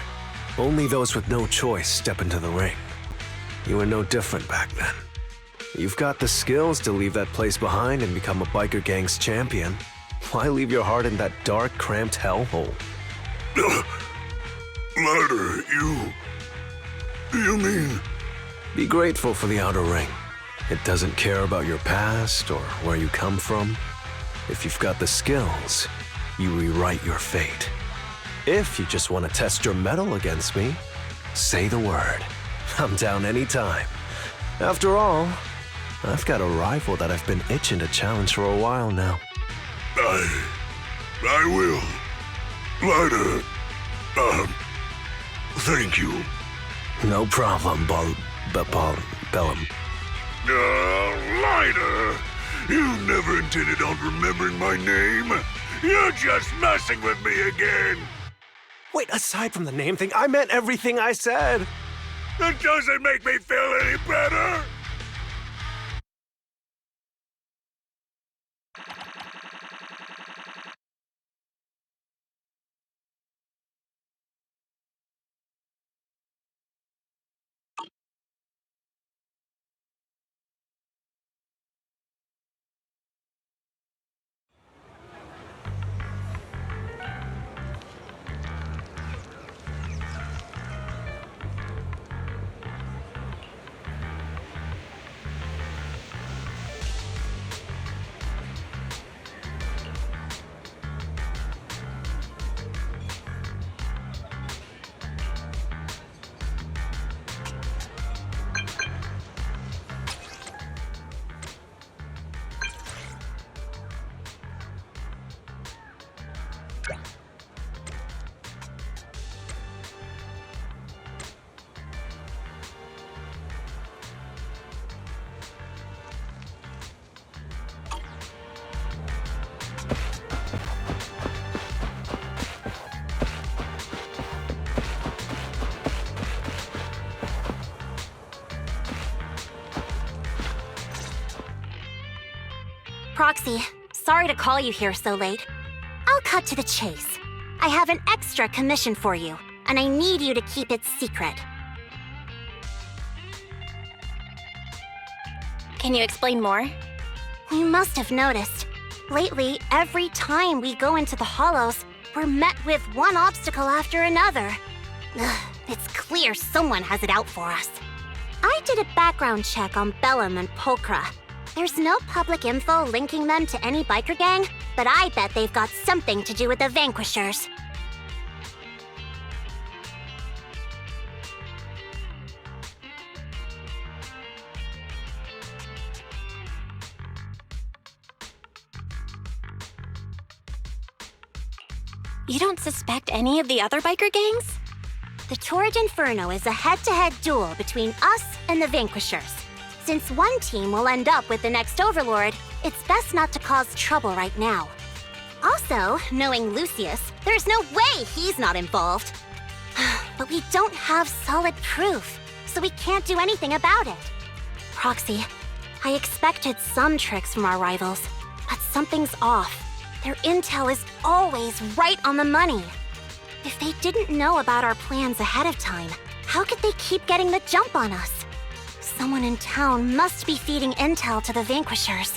Speaker 13: Only those with no choice step into the ring. You were no different back then. You've got the skills to leave that place behind and become a biker gang's champion. Why leave your heart in that dark, cramped hellhole?
Speaker 11: Lighter, you mean...
Speaker 13: Be grateful for the outer ring. It doesn't care about your past or where you come from. If you've got the skills, you rewrite your fate. If you just want to test your mettle against me, say the word. I'm down anytime. After all, I've got a rival that I've been itching to challenge for a while now.
Speaker 11: I will. Lighter, thank you.
Speaker 13: No problem, Bellum.
Speaker 11: Lighter! You never intended on remembering my name. You're just messing with me again.
Speaker 13: Wait, aside from the name thing, I meant everything I said.
Speaker 11: That doesn't make me feel any better.
Speaker 3: Proxy, sorry to call you here so late. I'll cut to the chase. I have an extra commission for you, and I need you to keep it secret.
Speaker 9: Can you explain more?
Speaker 3: You must have noticed. Lately, every time we go into the Hollows, we're met with one obstacle after another. Ugh, it's clear someone has it out for us. I did a background check on Bellum and Pulchra. There's no public info linking them to any biker gang, but I bet they've got something to do with the Vanquishers.
Speaker 9: You don't suspect any of the other biker gangs?
Speaker 3: The Torrid Inferno is a head-to-head duel between us and the Vanquishers. Since one team will end up with the next Overlord, it's best not to cause trouble right now. Also, knowing Lucius, there's no way he's not involved. But we don't have solid proof, so we can't do anything about it. Proxy, I expected some tricks from our rivals, but something's off. Their intel is always right on the money. If they didn't know about our plans ahead of time, how could they keep getting the jump on us? Someone in town must be feeding intel to the Vanquishers.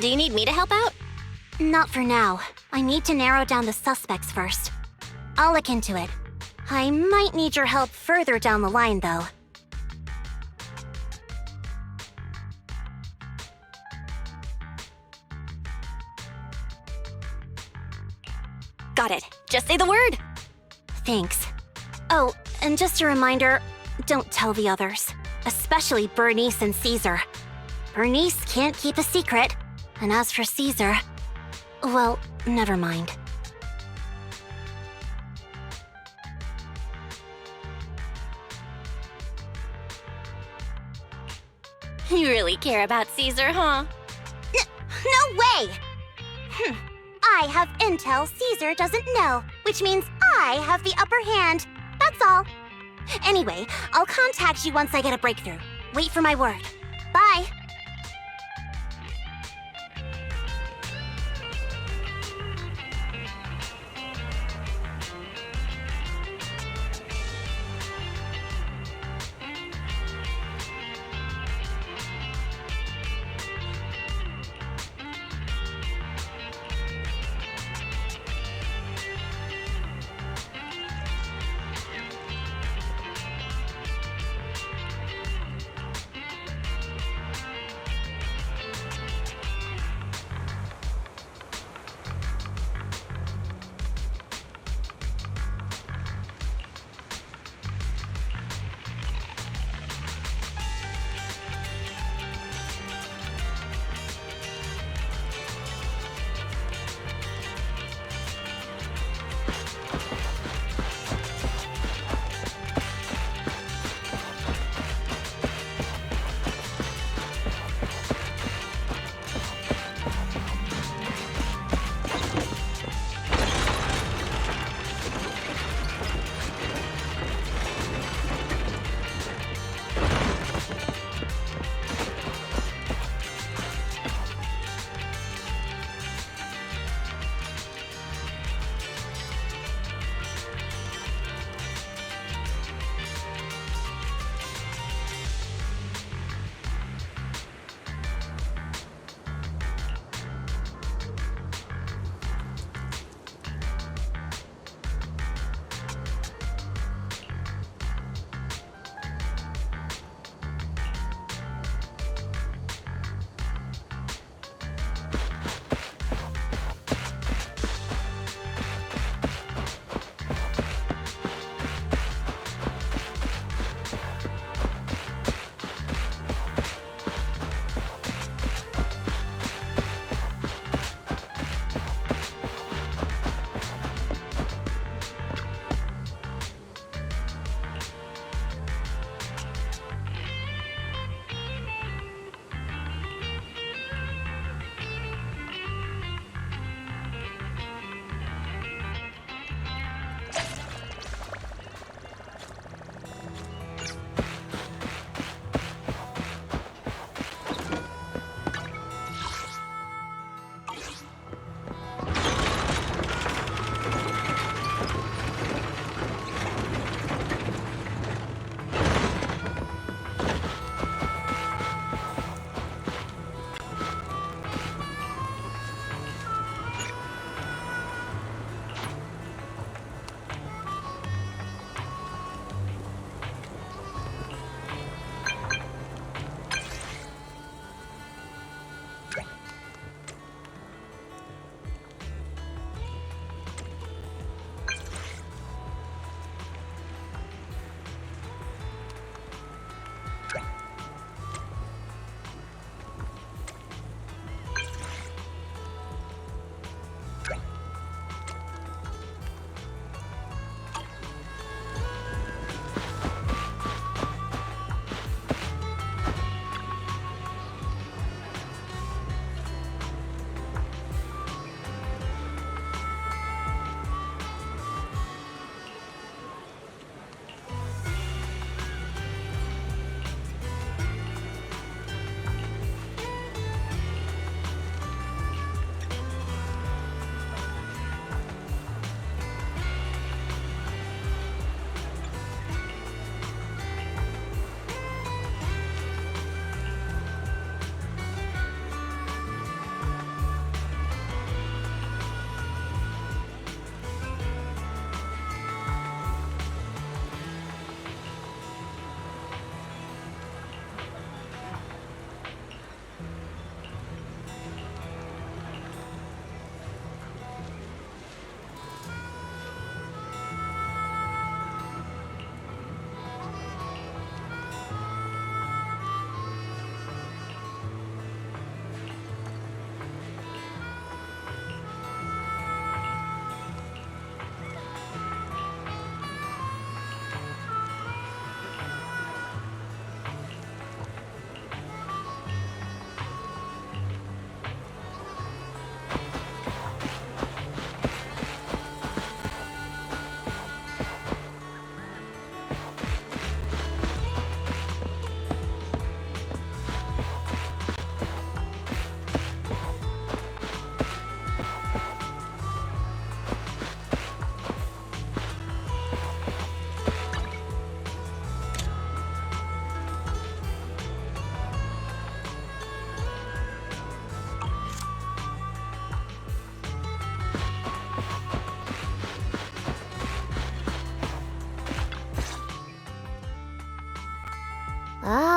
Speaker 9: Do you need me to help out?
Speaker 3: Not for now. I need to narrow down the suspects first. I'll look into it. I might need your help further down the line, though. Got it. Just say the word. Thanks. Oh, and just a reminder, don't tell the others. Especially Bernice and Caesar. Bernice can't keep a secret. And as for Caesar, well, never mind. You really care about Caesar, huh? No way! I have intel Caesar doesn't know, which means I have the upper hand. That's all. Anyway, I'll contact you once I get a breakthrough. Wait for my word. Bye.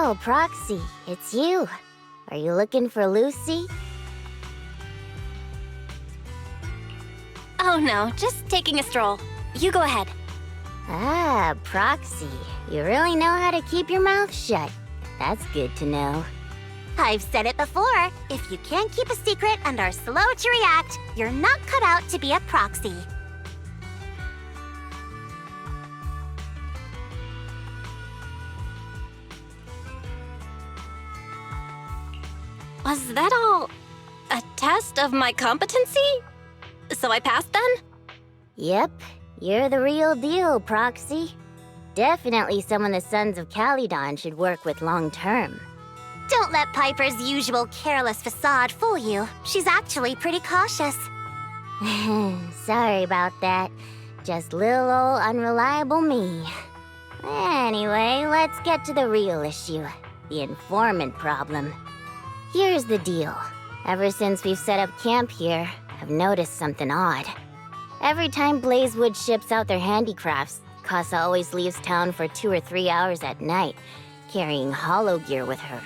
Speaker 9: Oh, Proxy, it's you. Are you looking for Lucy?
Speaker 8: Oh no, just taking a stroll. You go ahead.
Speaker 9: Ah, Proxy. You really know how to keep your mouth shut. That's good to know.
Speaker 3: I've said it before. If you can't keep a secret and are slow to react, you're not cut out to be a proxy.
Speaker 8: Was that all a test of my competency? So I passed then?
Speaker 9: Yep, you're the real deal, Proxy. Definitely someone the Sons of Calydon should work with long term.
Speaker 3: Don't let Piper's usual careless facade fool you. She's actually pretty cautious.
Speaker 9: Sorry about that. Just little old unreliable me. Anyway, let's get to the real issue. The informant problem. Here's the deal. Ever since we've set up camp here, I've noticed something odd. Every time Blazewood ships out their handicrafts, Casa always leaves town for 2 or 3 hours at night, carrying hollow gear with her.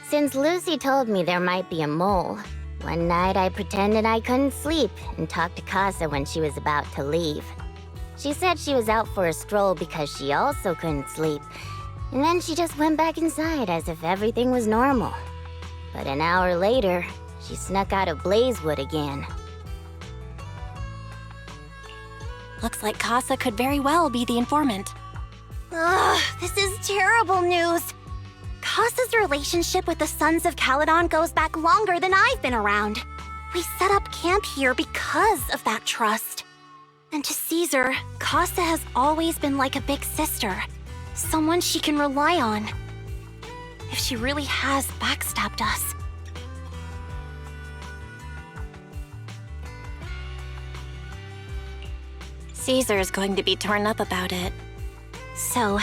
Speaker 9: Since Lucy told me there might be a mole, one night I pretended I couldn't sleep and talked to Casa when she was about to leave. She said she was out for a stroll because she also couldn't sleep, and then she just went back inside as if everything was normal. But an hour later, she snuck out of Blazewood again.
Speaker 8: Looks like Casa could very well be the informant.
Speaker 3: Ugh, this is terrible news. Casa's relationship with the Sons of Calydon goes back longer than I've been around. We set up camp here because of that trust. And to Caesar, Casa has always been like a big sister. Someone she can rely on. If she really has backstabbed us.
Speaker 8: Caesar is going to be torn up about it.
Speaker 3: So,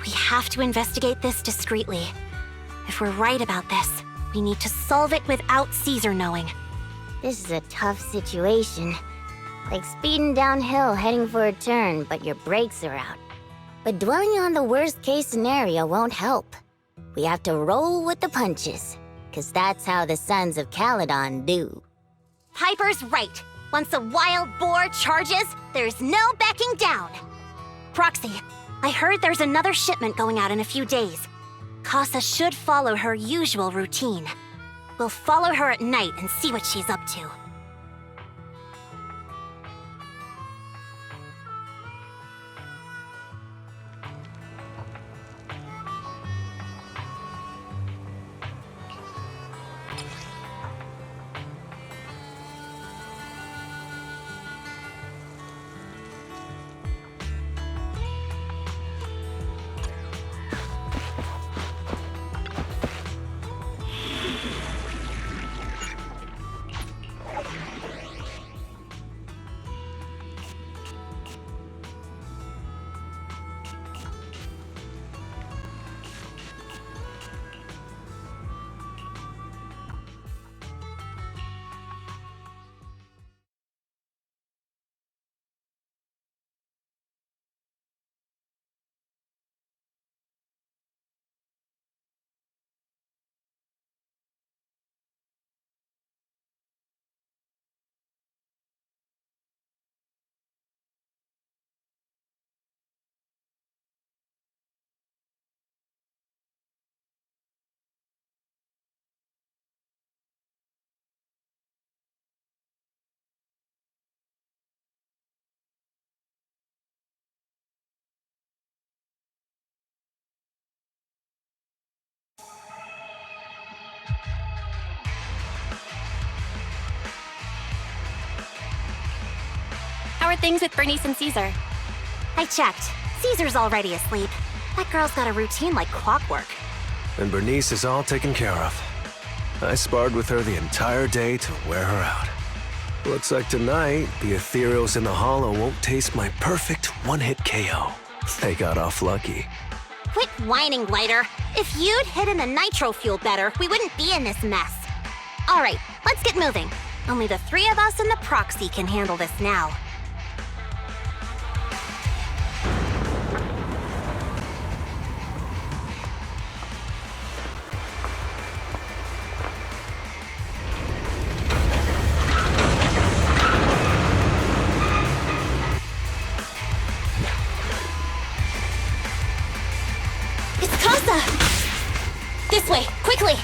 Speaker 3: we have to investigate this discreetly. If we're right about this, we need to solve it without Caesar knowing.
Speaker 9: This is a tough situation. Like speeding downhill heading for a turn, but your brakes are out. But dwelling on the worst-case scenario won't help. We have to roll with the punches, 'cause that's how the Sons of Calydon do.
Speaker 3: Piper's right. Once a wild boar charges, there's no backing down. Proxy, I heard there's another shipment going out in a few days. Casa should follow her usual routine. We'll follow her at night and see what she's up to.
Speaker 8: How are things with Bernice and Caesar?
Speaker 3: I checked. Caesar's already asleep. That girl's got a routine like clockwork.
Speaker 13: And Bernice is all taken care of. I sparred with her the entire day to wear her out. Looks like tonight, the ethereals in the hollow won't taste my perfect one-hit KO. They got off lucky.
Speaker 3: Quit whining, Lighter. If you'd hidden the nitro fuel better, we wouldn't be in this mess. All right, let's get moving. Only the 3 of us and the proxy can handle this now.
Speaker 14: This way, quickly!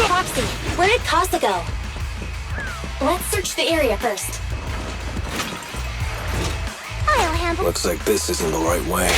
Speaker 14: Foxy, where did Casa go? Let's search the area first.
Speaker 3: I'll handle.
Speaker 13: Looks like this isn't the right way.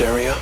Speaker 13: Area?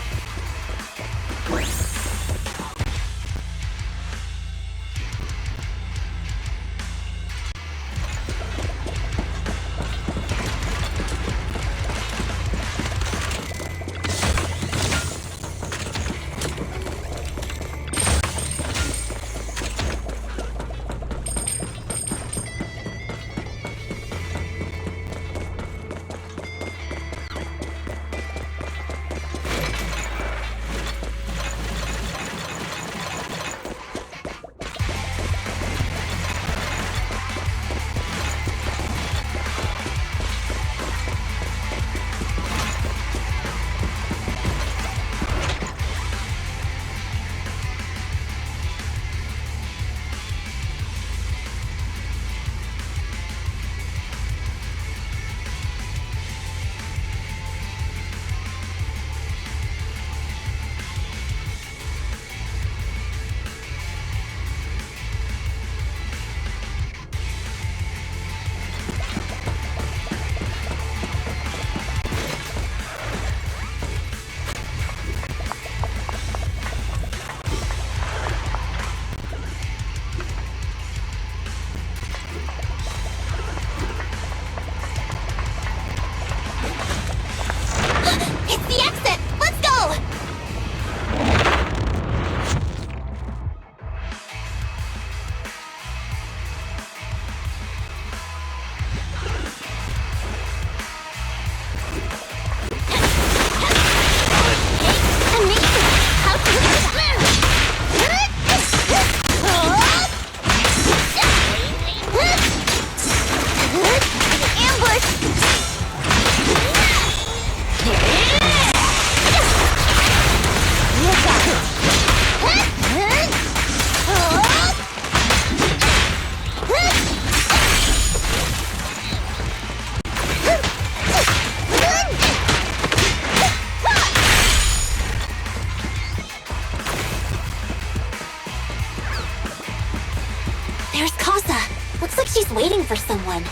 Speaker 14: Looks like she's waiting for someone.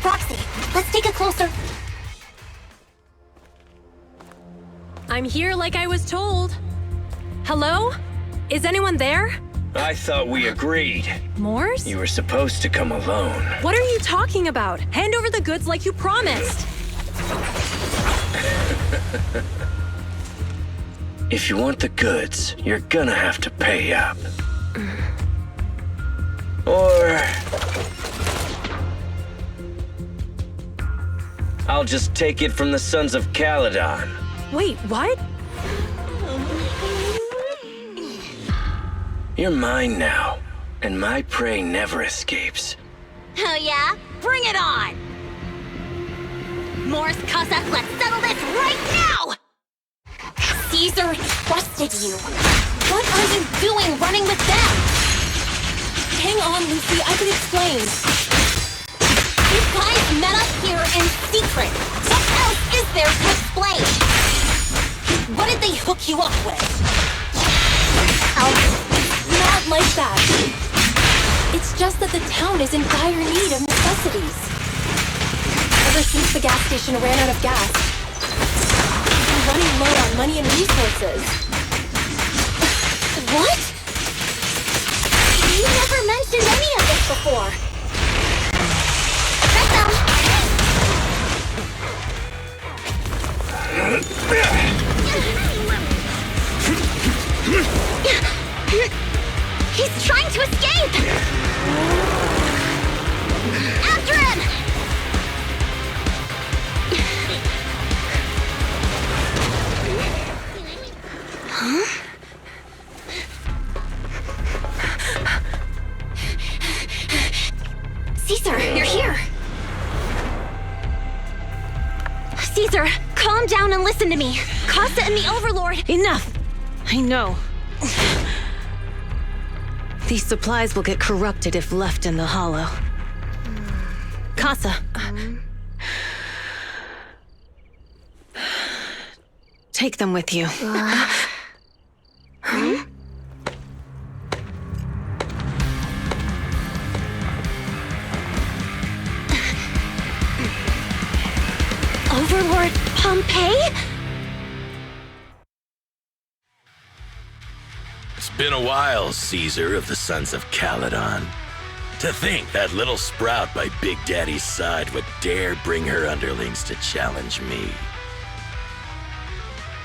Speaker 14: Roxy, let's take a closer...
Speaker 8: I'm here like I was told. Hello? Is anyone there?
Speaker 17: I thought we agreed.
Speaker 8: Morse?
Speaker 17: You were supposed to come alone.
Speaker 8: What are you talking about? Hand over the goods like you promised.
Speaker 17: If you want the goods, you're gonna have to pay up. Or... I'll just take it from the Sons of Caledon.
Speaker 8: Wait, what?
Speaker 17: You're mine now, and my prey never escapes.
Speaker 3: Oh yeah? Bring it on! Morse, Casa, let's settle this right now! Caesar trusted you. What are you doing running with them?
Speaker 8: Hang on, Lucy, I can explain.
Speaker 3: You guys met up here in secret. What else is there to explain? What did they hook you up with?
Speaker 8: Not like that. It's just that the town is in dire need of necessities. Ever since the gas station ran out of gas, we've been running low on money and resources.
Speaker 3: What? You never mentioned any of this before. He's trying to escape! After him! Huh? Caesar, you're here! Caesar, calm down and listen to me. Casa and the Overlord...
Speaker 7: Enough! I know. These supplies will get corrupted if left in the hollow. Casa. Take them with you.
Speaker 3: Overlord Pompeii?
Speaker 11: It's been a while, Caesar of the Sons of Caledon. To think that little sprout by Big Daddy's side would dare bring her underlings to challenge me.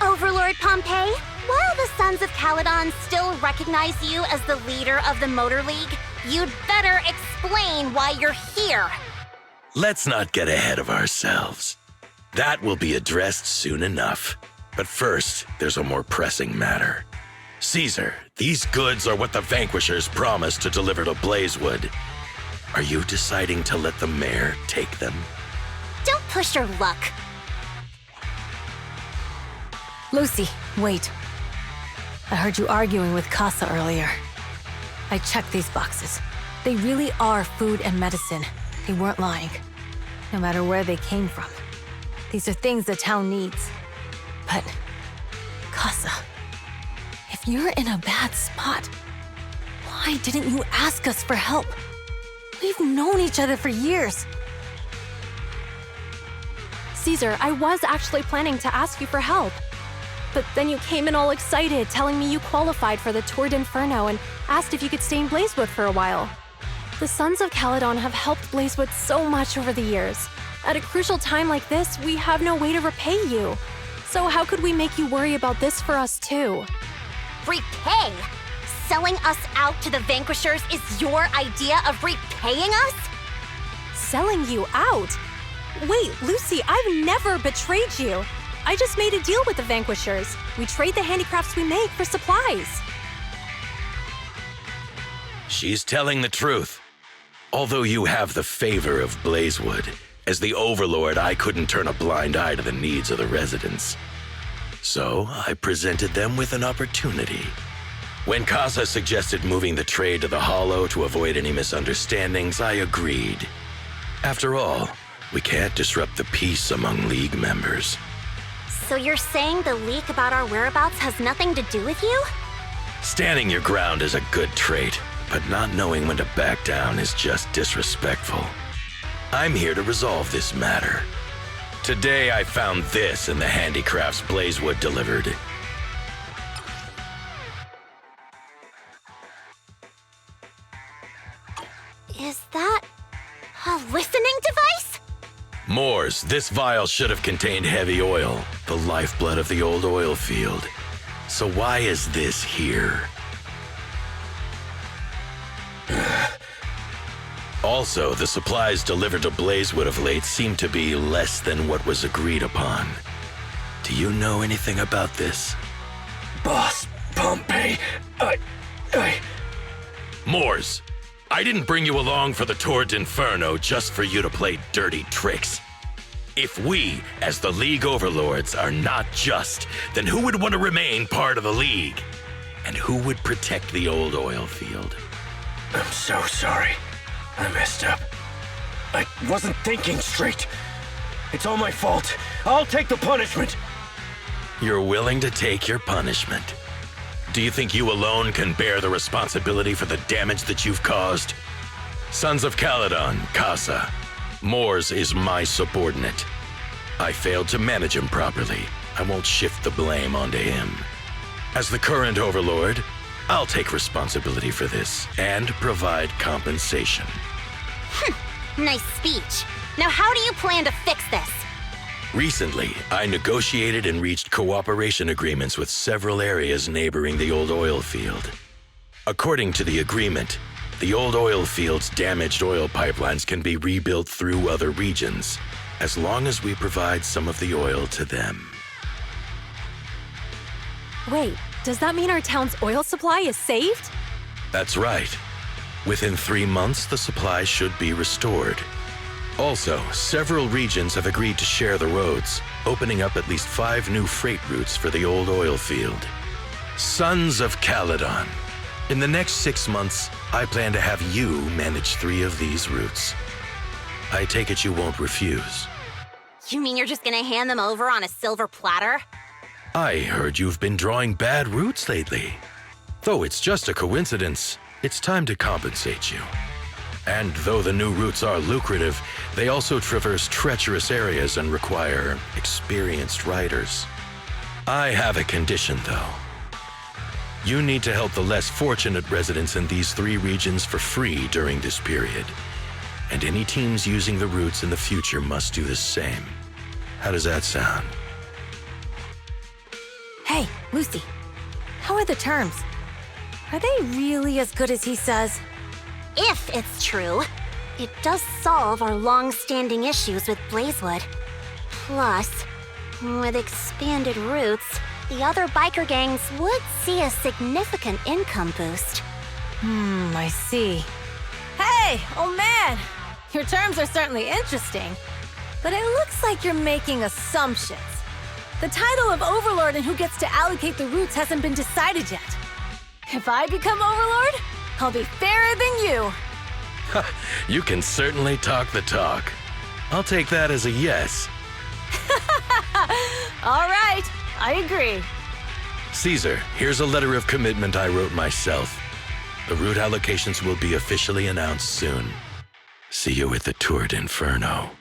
Speaker 3: Overlord Pompeii, while the Sons of Caledon still recognize you as the leader of the Motor League, you'd better explain why you're here.
Speaker 11: Let's not get ahead of ourselves. That will be addressed soon enough. But first, there's a more pressing matter. Caesar, these goods are what the Vanquishers promised to deliver to Blazewood. Are you deciding to let the mayor take them?
Speaker 3: Don't push your luck.
Speaker 7: Lucy, wait. I heard you arguing with Casa earlier. I checked these boxes. They really are food and medicine. They weren't lying. No matter where they came from. These are things the town needs. But, Casa, if you're in a bad spot, why didn't you ask us for help? We've known each other for years.
Speaker 8: Caesar, I was actually planning to ask you for help. But then you came in all excited, telling me you qualified for the Tour d'Inferno and asked if you could stay in Blazewood for a while. The Sons of Caledon have helped Blazewood so much over the years. At a crucial time like this, we have no way to repay you. So how could we make you worry about this for us too?
Speaker 3: Repay? Selling us out to the Vanquishers is your idea of repaying us?
Speaker 8: Selling you out? Wait, Lucy, I've never betrayed you. I just made a deal with the Vanquishers. We trade the handicrafts we make for supplies.
Speaker 11: She's telling the truth. Although you have the favor of Blazewood, as the Overlord, I couldn't turn a blind eye to the needs of the residents. So I presented them with an opportunity. When Casa suggested moving the trade to the Hollow to avoid any misunderstandings, I agreed. After all, we can't disrupt the peace among League members.
Speaker 3: So you're saying the leak about our whereabouts has nothing to do with you?
Speaker 11: Standing your ground is a good trait, but not knowing when to back down is just disrespectful. I'm here to resolve this matter.
Speaker 2: Today I found this in the handicrafts Blazewood delivered.
Speaker 3: Is that a listening device?
Speaker 2: Moors, this vial should have contained heavy oil, the lifeblood of the old oil field. So why is this here? Also, the supplies delivered to Blazewood of late seem to be less than what was agreed upon. Do you know anything about this?
Speaker 17: Boss, Pompey,
Speaker 2: Moors, I didn't bring you along for the Tour d'Inferno just for you to play dirty tricks. If we, as the League Overlords, are not just, then who would want to remain part of the League? And who would protect the old oil field?
Speaker 17: I'm so sorry. I messed up. I wasn't thinking straight. It's all my fault. I'll take the punishment.
Speaker 2: You're willing to take your punishment. Do you think you alone can bear the responsibility for the damage that you've caused? Sons of Caledon, Casa. Moors is my subordinate. I failed to manage him properly. I won't shift the blame onto him. As the current Overlord, I'll take responsibility for this and provide compensation.
Speaker 3: Nice speech. Now how do you plan to fix this?
Speaker 2: Recently, I negotiated and reached cooperation agreements with several areas neighboring the old oil field. According to the agreement, the old oil field's damaged oil pipelines can be rebuilt through other regions, as long as we provide some of the oil to them.
Speaker 8: Wait, does that mean our town's oil supply is saved?
Speaker 2: That's right. Within 3 months, the supply should be restored. Also, several regions have agreed to share the roads, opening up at least 5 new freight routes for the old oil field. Sons of Caledon. In the next 6 months, I plan to have you manage 3 of these routes. I take it you won't refuse.
Speaker 3: You mean you're just gonna hand them over on a silver platter?
Speaker 2: I heard you've been drawing bad routes lately. Though it's just a coincidence, it's time to compensate you. And though the new routes are lucrative, they also traverse treacherous areas and require experienced riders. I have a condition, though. You need to help the less fortunate residents in these 3 regions for free during this period. And any teams using the routes in the future must do the same. How does that sound?
Speaker 7: Hey, Lucy. How are the terms? Are they really as good as he says?
Speaker 3: If it's true, it does solve our long-standing issues with Blazewood. Plus, with expanded routes, the other biker gangs would see a significant income boost.
Speaker 7: I see. Hey, old man! Your terms are certainly interesting, but it looks like you're making assumptions. The title of Overlord and who gets to allocate the routes hasn't been decided yet. If I become Overlord, I'll be fairer than you.
Speaker 2: You can certainly talk the talk. I'll take that as a yes.
Speaker 7: All right, I agree.
Speaker 2: Caesar, here's a letter of commitment I wrote myself. The route allocations will be officially announced soon. See you at the Tour d'Inferno.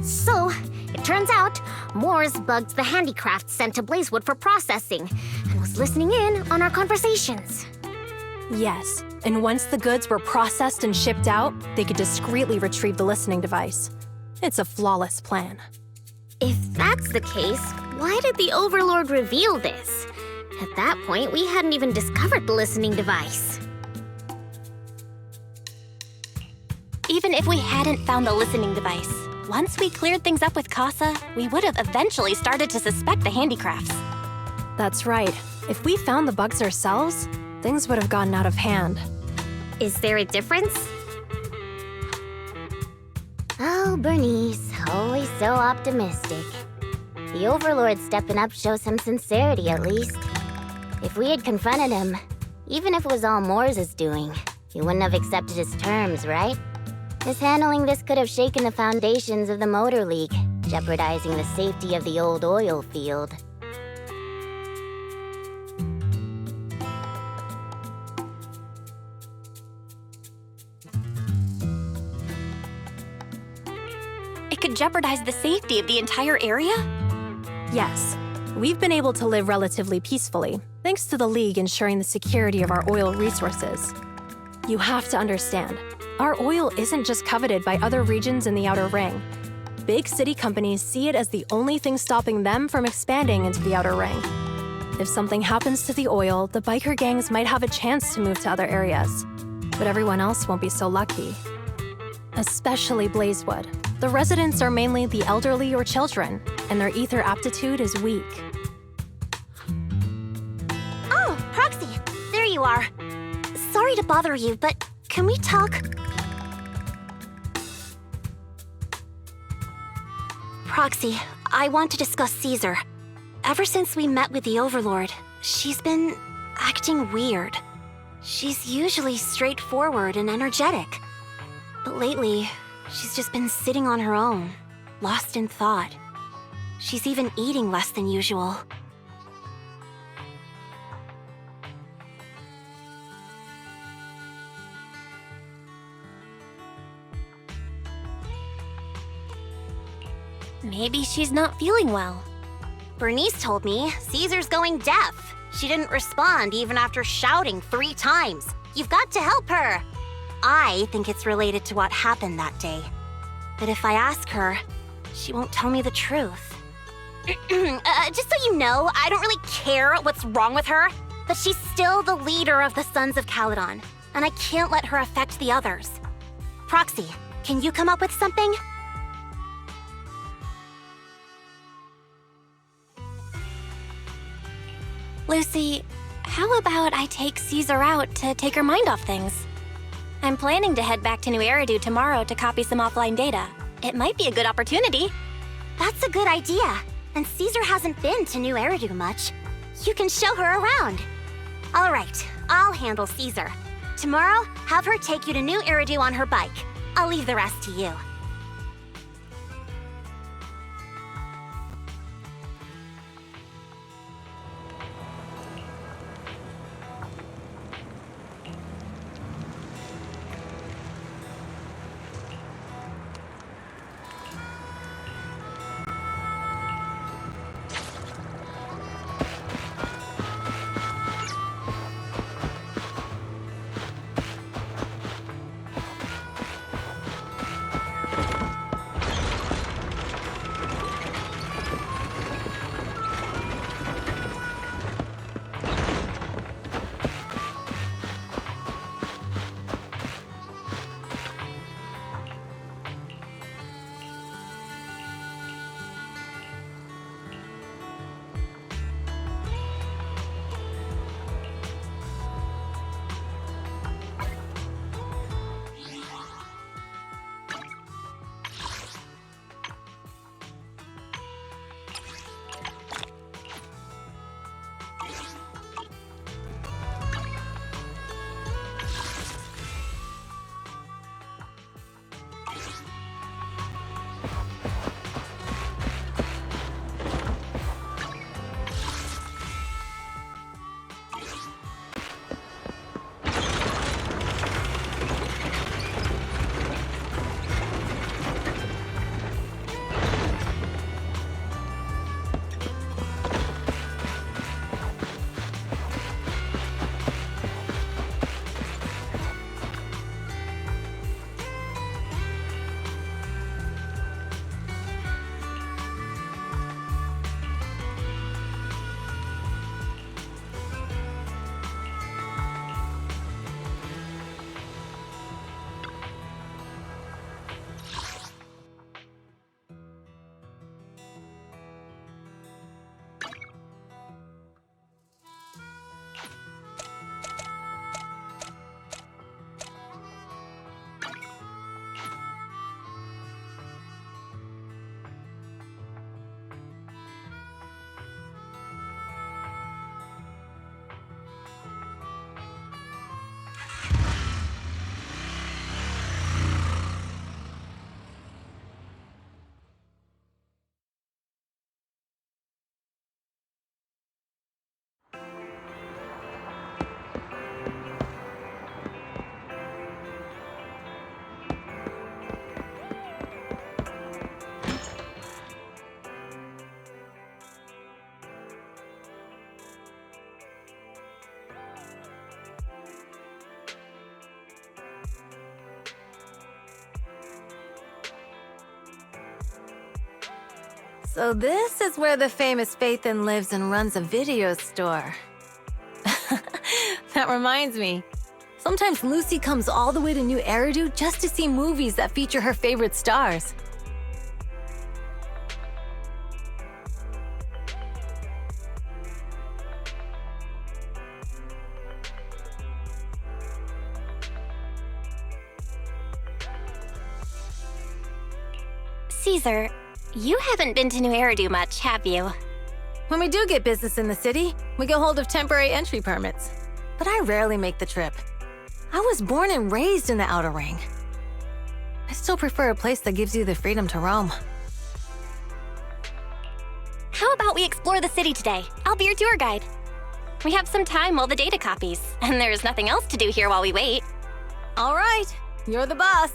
Speaker 9: So, it turns out, Moores bugged the handicrafts sent to Blazewood for processing and was listening in on our conversations.
Speaker 8: Yes, and once the goods were processed and shipped out, they could discreetly retrieve the listening device. It's a flawless plan.
Speaker 9: If that's the case, why did the Overlord reveal this? At that point, we hadn't even discovered the listening device.
Speaker 3: Even if we hadn't found the listening device, once we cleared things up with Casa, we would have eventually started to suspect the handicrafts.
Speaker 8: That's right. If we found the bugs ourselves, things would have gotten out of hand.
Speaker 9: Is there a difference? Oh, Bernice, always so optimistic. The Overlord stepping up shows some sincerity, at least. If we had confronted him, even if it was all Moore's doing, he wouldn't have accepted his terms, right? Mishandling this could have shaken the foundations of the Motor League, jeopardizing the safety of the old oil field.
Speaker 8: It could jeopardize the safety of the entire area? Yes. We've been able to live relatively peacefully, thanks to the League ensuring the security of our oil resources. You have to understand, our oil isn't just coveted by other regions in the Outer Ring. Big city companies see it as the only thing stopping them from expanding into the Outer Ring. If something happens to the oil, the biker gangs might have a chance to move to other areas. But everyone else won't be so lucky. Especially Blazewood. The residents are mainly the elderly or children, and their ether aptitude is weak.
Speaker 3: Oh, Proxy, there you are. Sorry to bother you, but can we talk? Proxy, I want to discuss Caesar. Ever since we met with the Overlord, she's been acting weird. She's usually straightforward and energetic. But lately, she's just been sitting on her own, lost in thought. She's even eating less than usual. Maybe she's not feeling well. Bernice told me Caesar's going deaf. She didn't respond even after shouting 3 times. You've got to help her. I think it's related to what happened that day. But if I ask her, she won't tell me the truth. Just so you know, I don't really care what's wrong with her, but she's still the leader of the Sons of Caledon, and I can't let her affect the others. Proxy, can you come up with something? Lucy, how about I take Caesar out to take her mind off things? I'm planning to head back to New Eridu tomorrow to copy some offline data. It might be a good opportunity. That's a good idea. And Caesar hasn't been to New Eridu much. You can show her around. All right, I'll handle Caesar. Tomorrow, have her take you to New Eridu on her bike. I'll leave the rest to you.
Speaker 7: So this is where the famous Faithin lives and runs a video store. That reminds me. Sometimes Lucy comes all the way to New Eridu just to see movies that feature her favorite stars.
Speaker 3: Caesar, you haven't been to New Eridu much, have you?
Speaker 7: When we do get business in the city, we get hold of temporary entry permits. But I rarely make the trip. I was born and raised in the Outer Ring. I still prefer a place that gives you the freedom to roam.
Speaker 3: How about we explore the city today? I'll be your tour guide. We have some time while the data copies, and there's nothing else to do here while we wait.
Speaker 7: All right, you're the boss.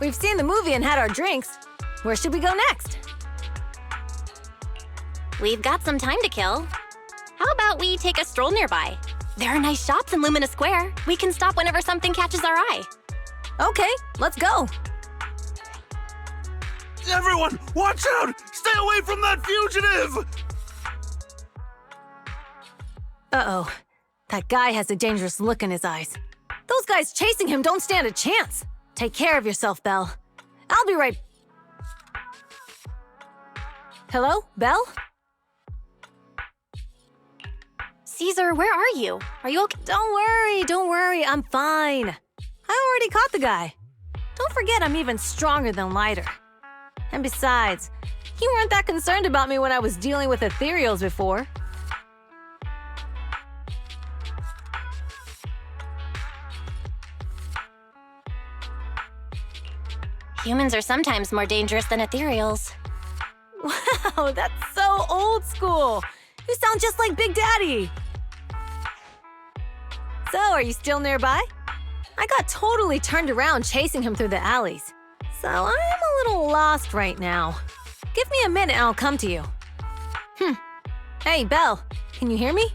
Speaker 7: We've seen the movie and had our drinks. Where should we go next?
Speaker 3: We've got some time to kill. How about we take a stroll nearby? There are nice shops in Lumina Square. We can stop whenever something catches our eye.
Speaker 7: Okay, let's go.
Speaker 11: Everyone, watch out! Stay away from that fugitive!
Speaker 7: Uh-oh. That guy has a dangerous look in his eyes. Those guys chasing him don't stand a chance. Take care of yourself, Belle. I'll be right... Hello, Belle?
Speaker 8: Caesar, where are you? Are you okay?
Speaker 7: Don't worry, I'm fine. I already caught the guy. Don't forget I'm even stronger than Lighter. And besides, you weren't that concerned about me when I was dealing with ethereals before.
Speaker 3: Humans are sometimes more dangerous than ethereals.
Speaker 7: Wow, that's so old school. You sound just like Big Daddy. So, are you still nearby? I got totally turned around chasing him through the alleys. So I'm a little lost right now. Give me a minute and I'll come to you. Hey, Belle, can you hear me?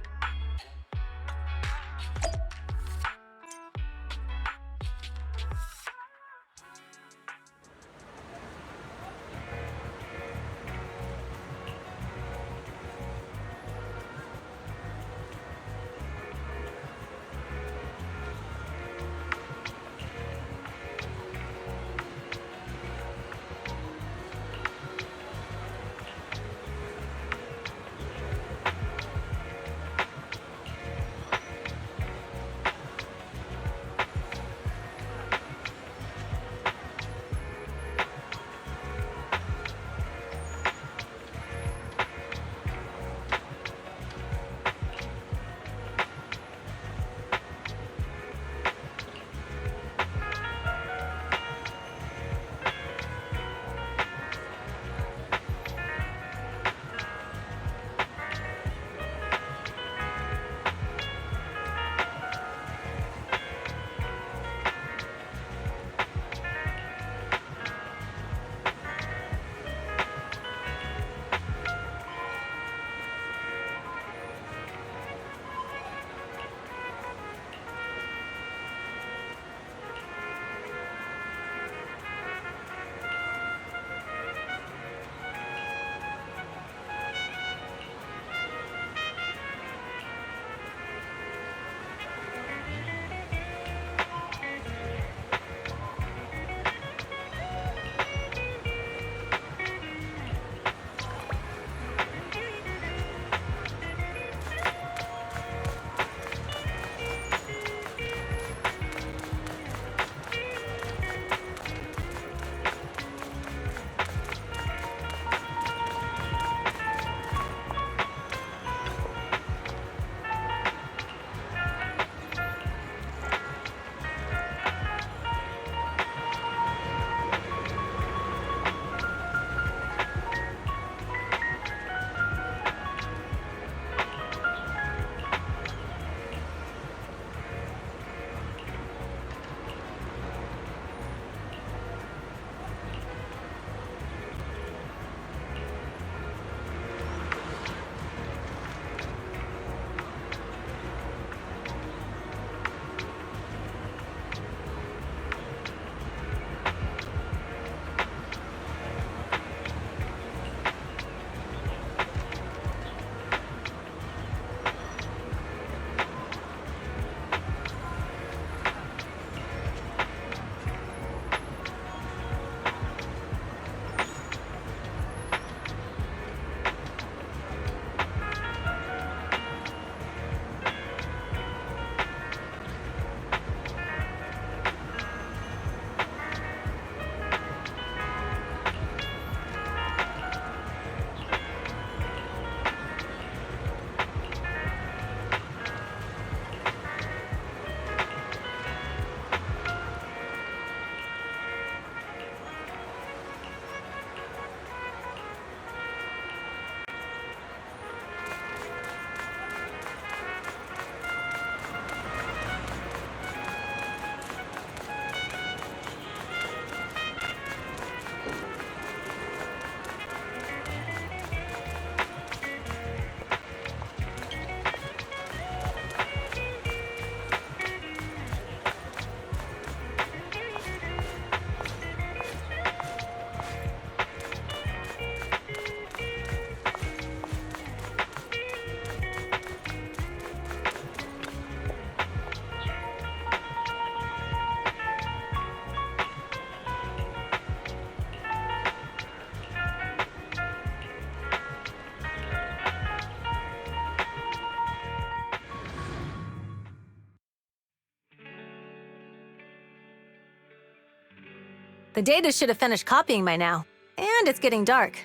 Speaker 7: The data should have finished copying by now, and it's getting dark.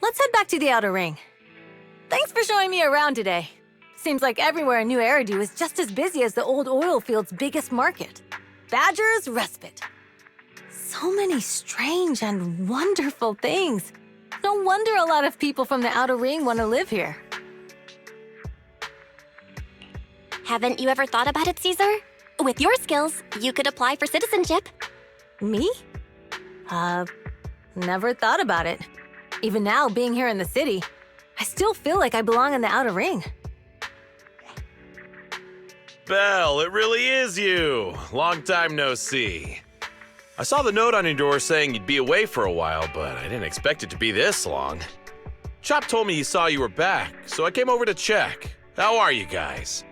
Speaker 7: Let's head back to the outer ring. Thanks for showing me around today. Seems like everywhere in New Eridu is just as busy as the old oil field's biggest market. Badger's Respite. So many strange and wonderful things. No wonder a lot of people from the outer ring want to live here.
Speaker 3: Haven't you ever thought about it, Caesar? With your skills, you could apply for citizenship.
Speaker 7: Me? Never thought about it. Even now, being here in the city, I still feel like I belong in the outer ring.
Speaker 18: Belle, it really is you. Long time no see. I saw the note on your door saying you'd be away for a while, but I didn't expect it to be this long. Chop told me he saw you were back, so I came over to check. How are you guys?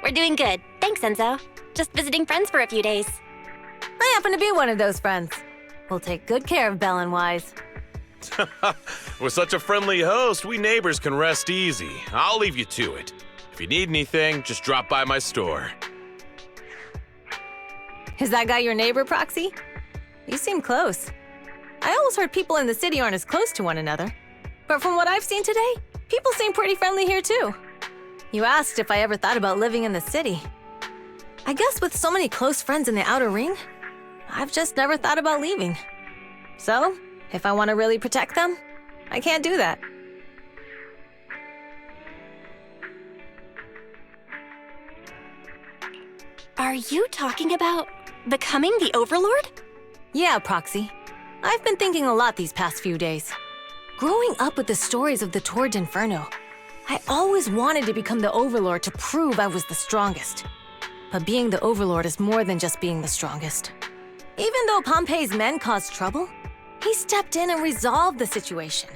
Speaker 3: We're doing good. Thanks, Enzo. Just visiting friends for a few days.
Speaker 7: I happen to be one of those friends. We'll take good care of Belle and Wise.
Speaker 18: With such a friendly host, we neighbors can rest easy. I'll leave you to it. If you need anything, just drop by my store.
Speaker 7: Is that guy your neighbor, Proxy? You seem close. I always heard people in the city aren't as close to one another. But from what I've seen today, people seem pretty friendly here too. You asked if I ever thought about living in the city. I guess with so many close friends in the outer ring, I've just never thought about leaving. So, if I want to really protect them, I can't do that.
Speaker 3: Are you talking about becoming the Overlord?
Speaker 7: Yeah, Proxy. I've been thinking a lot these past few days. Growing up with the stories of the Tour d'Inferno, I always wanted to become the Overlord to prove I was the strongest. But being the Overlord is more than just being the strongest. Even though Pompey's men caused trouble, he stepped in and resolved the situation.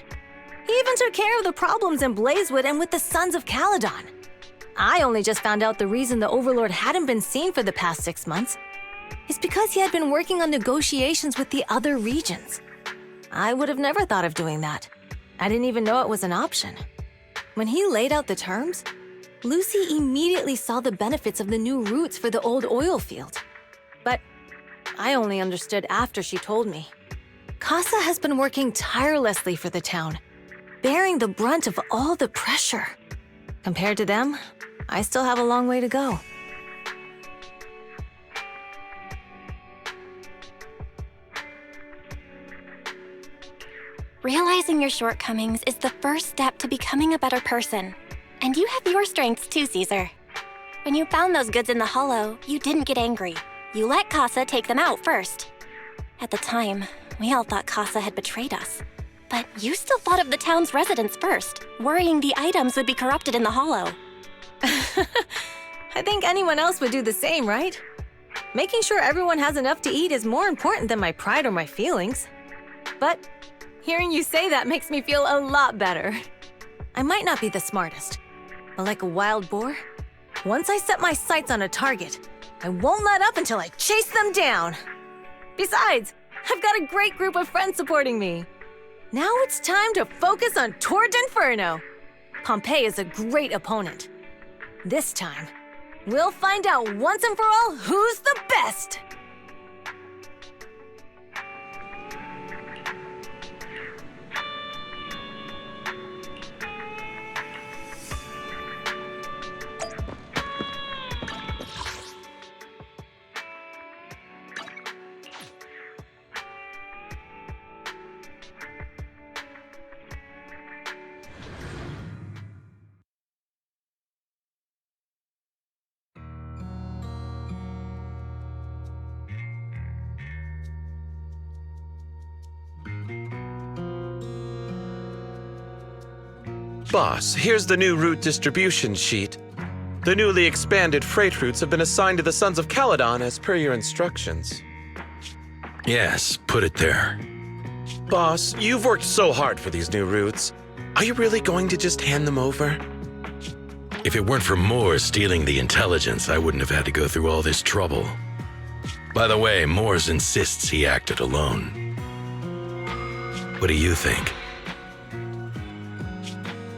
Speaker 7: He even took care of the problems in Blazewood and with the Sons of Caledon. I only just found out the reason the Overlord hadn't been seen for the past 6 months is because he had been working on negotiations with the other regions. I would have never thought of doing that. I didn't even know it was an option. When he laid out the terms, Lucy immediately saw the benefits of the new routes for the old oil field. But I only understood after she told me. Casa has been working tirelessly for the town, bearing the brunt of all the pressure. Compared to them, I still have a long way to go.
Speaker 3: Realizing your shortcomings is the first step to becoming a better person. And you have your strengths too, Caesar. When you found those goods in the hollow, you didn't get angry. You let Casa take them out first. At the time, we all thought Casa had betrayed us. But you still thought of the town's residents first, worrying the items would be corrupted in the hollow.
Speaker 7: I think anyone else would do the same, right? Making sure everyone has enough to eat is more important than my pride or my feelings. But hearing you say that makes me feel a lot better. I might not be the smartest, but like a wild boar, once I set my sights on a target, I won't let up until I chase them down. Besides, I've got a great group of friends supporting me. Now it's time to focus on Tour d'Inferno. Pompey is a great opponent. This time, we'll find out once and for all who's the best!
Speaker 18: Boss, here's the new route distribution sheet. The newly expanded freight routes have been assigned to the Sons of Caledon as per your instructions.
Speaker 2: Yes, put it there.
Speaker 18: Boss, you've worked so hard for these new routes. Are you really going to just hand them over?
Speaker 2: If it weren't for Moore stealing the intelligence, I wouldn't have had to go through all this trouble. By the way, Moores insists he acted alone. What do you think?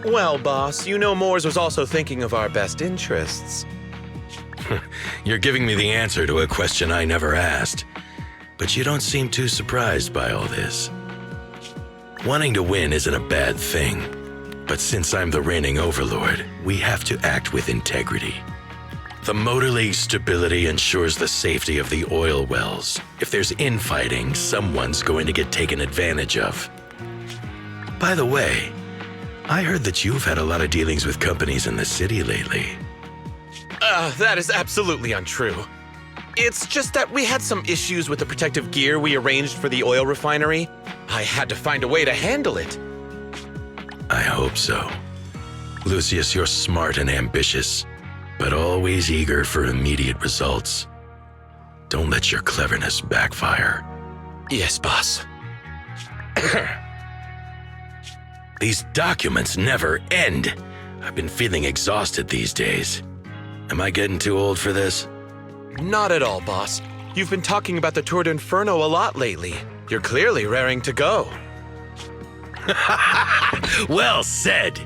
Speaker 18: Well, boss, you know Moores was also thinking of our best interests.
Speaker 2: You're giving me the answer to a question I never asked. But you don't seem too surprised by all this. Wanting to win isn't a bad thing. But since I'm the reigning overlord, we have to act with integrity. The Motor League's stability ensures the safety of the oil wells. If there's infighting, someone's going to get taken advantage of. By the way, I heard that you've had a lot of dealings with companies in the city lately.
Speaker 18: That is absolutely untrue. It's just that we had some issues with the protective gear we arranged for the oil refinery. I had to find a way to handle it.
Speaker 2: I hope so. Lucius, you're smart and ambitious, but always eager for immediate results. Don't let your cleverness backfire.
Speaker 18: Yes, boss.
Speaker 2: These documents never end. I've been feeling exhausted these days. Am I getting too old for this?
Speaker 18: Not at all, boss. You've been talking about the Tour d'Inferno a lot lately. You're clearly raring to go.
Speaker 2: Well said.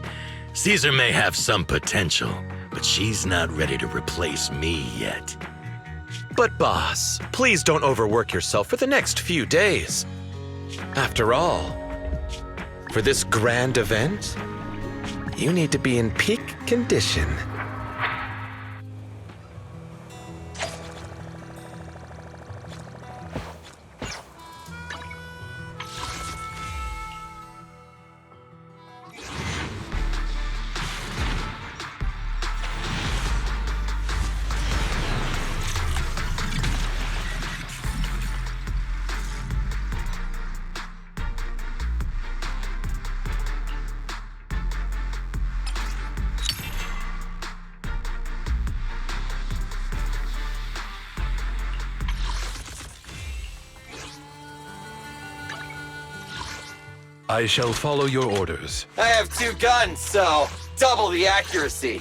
Speaker 2: Caesar may have some potential, but she's not ready to replace me yet.
Speaker 18: But boss, please don't overwork yourself for the next few days. After all, for this grand event, you need to be in peak condition.
Speaker 17: I shall follow your orders.
Speaker 6: I have 2 guns, so double the accuracy.